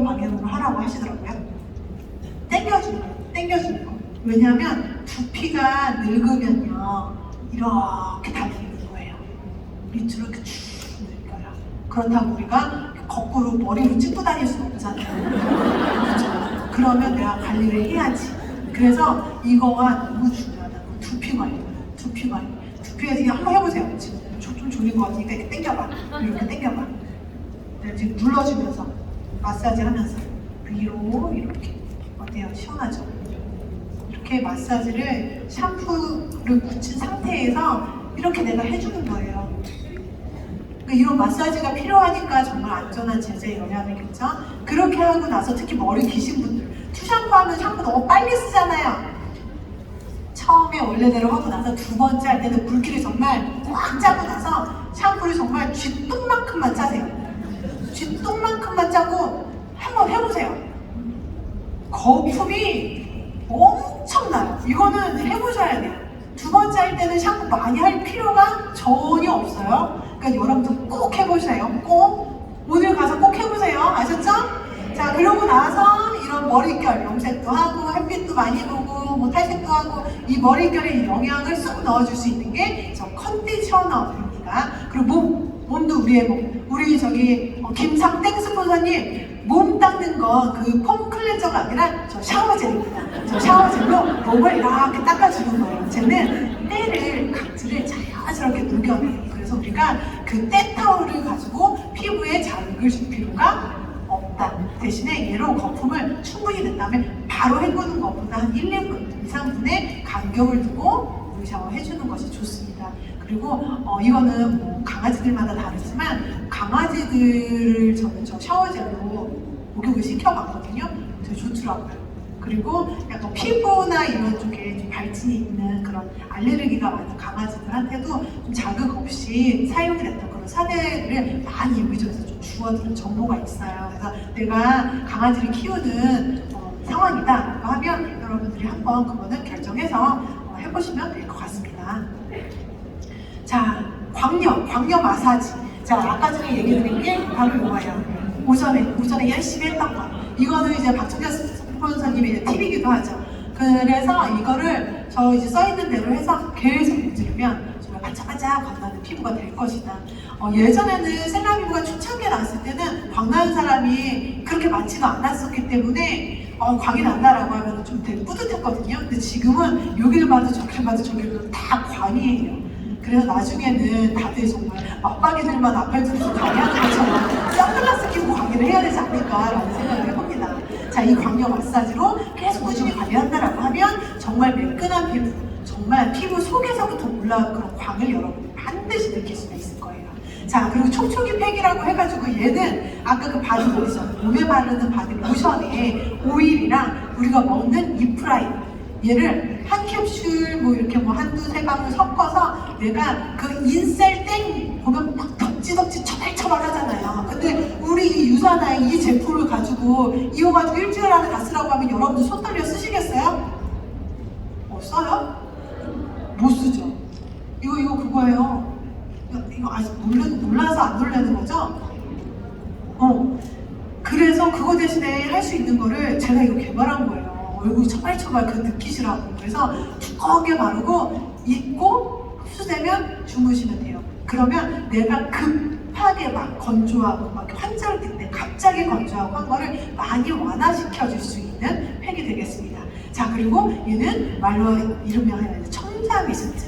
A: 방향으로 하라고 하시더라고요. 당겨주는 거. 왜냐하면 두피가 늙으면요 이렇게 달리는 거예요. 밑으로 이렇게 쭉 늙어요. 그렇다고 우리가 거꾸로 머리로 찝고 다닐 수는 없잖아요. 그렇죠? 그러면 내가 관리를 해야지. 그래서 이거가 너무 중요하다고. 두피 관리. 두피에 지금 한번 해보세요. 지금 좀 졸린 것 같으니까 이렇게 당겨봐. 이렇게 당겨봐. 지금 눌러주면서 마사지 하면서 위로 이렇게 어때요? 시원하죠? 이렇게 마사지를 샴푸를 묻힌 상태에서 이렇게 내가 해주는 거예요. 그러니까 이런 마사지가 필요하니까 정말 안전한 제재에 넣어야 되겠죠. 그렇게 하고 나서 특히 머리 기신 분들 투샴푸 하면 샴푸 너무 빨리 쓰잖아요. 처음에 원래대로 하고 나서 두 번째 할 때는 물기를 정말 꽉 짜고 나서 샴푸를 정말 쥐똥만큼만 짜세요. 쥐똥만큼만 짜고 한번 해보세요. 거품이 엄청나요. 이거는 해보셔야 돼요. 두 번째 할 때는 샴푸 많이 할 필요가 전혀 없어요. 그러니까 여러분들 꼭 해보세요. 꼭 오늘 가서 꼭 해보세요. 아셨죠? 자, 그러고 나서 이런 머릿결 염색도 하고 햇빛도 많이 보고 뭐 탈색도 하고 이 머릿결에 영양을 쏙 넣어줄 수 있는 게 저 컨디셔너입니다. 그리고 몸도 우리의 몸. 우리 저기 김상땡 스폰서님 몸 닦는 거 그 폼 클렌저가 아니라 저 샤워젤입니다. 저 샤워젤로 몸을 이렇게 닦아주는 거예요. 쟤는 때를 각질을 자연스럽게 녹여내요. 그래서 우리가 그 때 타올을 가지고 피부에 자극을 줄 필요가 없다. 대신에 얘로 거품을 충분히 낸 다음에 바로 헹구는 것보다 한 1, 2분, 2, 3분의 간격을 두고 물 샤워 해주는 것이 좋습니다. 그리고 이거는 뭐 강아지들마다 다르지만 강아지들을 저는 저 샤워젤로 목욕을 시켜봤거든요. 되게 좋더라고요. 그리고 약간 피부나 이런 쪽에 좀 발진이 있는 그런 알레르기가 많은 강아지들한테도 좀 자극 없이 사용을 했던 그런 사례를 많이 여기저기서 좀 주워들은 정보가 있어요. 그래서 내가 강아지를 키우는 상황이다라고 하면 여러분들이 한번 그거는 결정해서 해보시면 될 것 같습니다. 자, 광역 마사지. 자, 아까 전에 얘기 드린 게 바로 이거예요. 오전에 열심히 했던 거. 이거는 이제 박정현 스폰서님의 팁이기도 하죠. 그래서 이거를 저 이제 써있는 대로 해서 계속 문지르면 정말 반짝반짝 광나는 피부가 될 것이다. 예전에는 셀라 피부가 초창기에 나왔을 때는 광나는 사람이 그렇게 많지가 않았었기 때문에 광이 난다라고 하면 좀 되게 뿌듯했거든요. 근데 지금은 여기를 봐도 저기를 봐도 저기를 봐도 다 광이에요. 그래서 나중에는 다들 정말 맞박이들만 아파트에서 광의하는 것처럼 선글라스 끼고 광의를 해야 되지 않을까라는 생각을 해봅니다. 자, 이 광역 마사지로 계속 꾸준히 관리한다라고 하면 정말 매끈한 피부, 정말 피부 속에서부터 올라온 그런 광을 여러분이 반드시 느낄 수가 있을 거예요. 자, 그리고 촉촉이 팩이라고 해가지고 얘는 아까 그 바디 로션, 몸에 바르는 바디 로션에 오일이랑 우리가 먹는 이프라임 얘를 한 캡슐 뭐 이렇게 뭐 한두 세 방울 섞어서 내가 그 인셀 땡 보면 막 덕지덕지 처발처발 하잖아요. 근데 우리 이 유사나의 이 제품을 가지고 이어가지고 일주일 안에 다 쓰라고 하면 여러분들 손 떨려 쓰시겠어요? 써요? 못 쓰죠. 이거 그거예요. 이거 아직 몰라서 안 놀라는 거죠? 그래서 그거 대신에 할 수 있는 거를 제가 이거 개발한 거예요. 얼굴 처발처발 그 느끼시라고. 그래서 두껍게 바르고 입고 흡수되면 주무시면 돼요. 그러면 내가 급하게 막 건조하고 막 환절기 때 갑자기 건조하고 한 거를 많이 완화시켜 줄 수 있는 팩이 되겠습니다. 자, 그리고 얘는 말로 이름명 청자 미스트.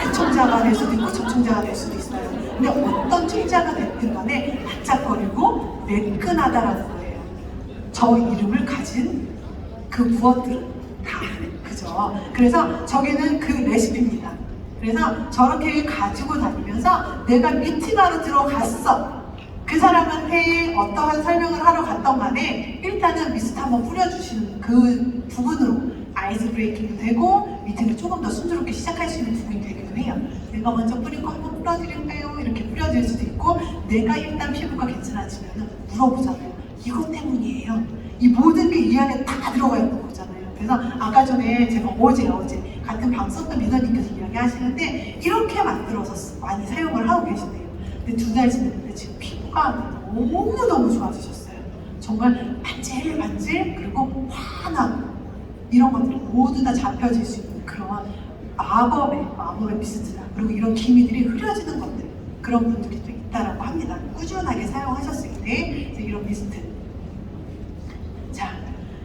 A: 그 청자가 될 수도 있고 저 청자가 될 수도 있어요. 근데 어떤 청자가 됐든 간에 반짝거리고 매끈하다라는 거예요. 저 이름을 가진 그 무엇들은 다 그죠. 그래서 저기는 그 레시피입니다. 그래서 저렇게 가지고 다니면서 내가 미팅하러 들어갔어. 그 사람한테 어떠한 설명을 하러 갔던 간에 일단은 미스트 한번 뿌려주시는 그 부분으로 아이스 브레이킹도 되고 미팅을 조금 더 순조롭게 시작할 수 있는 부분이 되기도 해요. 내가 먼저 뿌리고 한번 뿌려드릴까요? 이렇게 뿌려드릴 수도 있고 내가 일단 피부가 괜찮아지면 물어보잖아요. 이것 때문이에요. 이 모든 게 이 안에 다 들어가 있는 거잖아요. 그래서 아까 전에 제가 어제 같은 방 썼던 리더님께서 이야기하시는데 이렇게 만들어서 많이 사용을 하고 계신대요. 근데 2달 지났는데 지금 피부가 너무너무 좋아지셨어요. 정말 반질반질 그리고 환하고 이런 것들이 모두 다 잡혀질 수 있는 그런 마법의 미스트다. 그리고 이런 기미들이 흐려지는 것들 그런 분들이 또 있다라고 합니다. 꾸준하게 사용하셨을 때 이런 미스트. 자,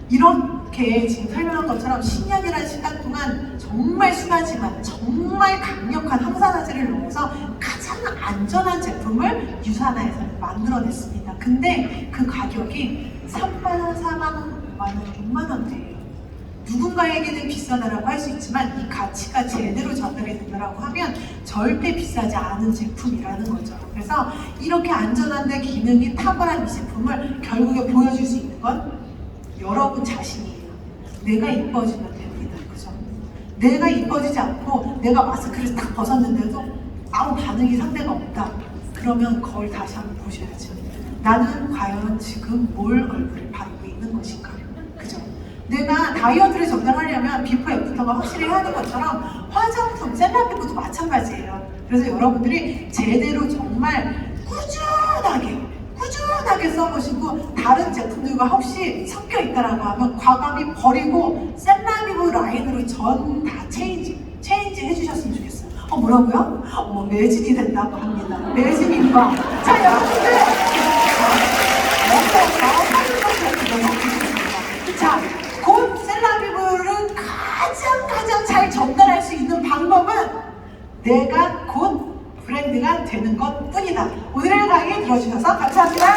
A: 이렇게 지금 설명한 것처럼 10년이라는 시간 동안 정말 순하지만 정말 강력한 항산화제를 넣어서 가장 안전한 제품을 유산화에서 만들어냈습니다. 근데 그 가격이 3만 원, 4만 원, 5만 원, 6만 원대예요. 누군가에게는 비싸다라고 할 수 있지만 이 가치가 제대로 전달이 된다라고 하면 절대 비싸지 않은 제품이라는 거죠. 그래서 이렇게 안전한데 기능이 탁월한 이 제품을 결국에 보여줄 수 있는 건 여러분 자신이에요. 내가 이뻐지면 됩니다. 그죠? 내가 이뻐지지 않고 내가 마스크를 딱 벗었는데도 아무 반응이 상대가 없다. 그러면 거울 다시 한번 보셔야죠. 나는 과연 지금 뭘 얼굴에 바르고 있는 것인가? 그죠? 내가 다이어트를 정당하려면 비포 애프터가 확실히 해야 하는 것처럼 화장품, 셀럽피부도 마찬가지예요. 그래서 여러분들이 제대로 정말 꾸준하게 써보시고 다른 제품들과 혹시 섞여 있다라고 하면 과감히 버리고 셀라미브 라인으로 전 다 체인지 해주셨으면 좋겠어요. 뭐라고요? 매진이 된다고 합니다. 매진 인방. 자, 여러분들. 자, 곧 셀라미브를 가장 잘 전달할 수 있는 방법은 내가 곧 브랜드가 되는 것 뿐이다. 오늘의 강의 들어주셔서 감사합니다.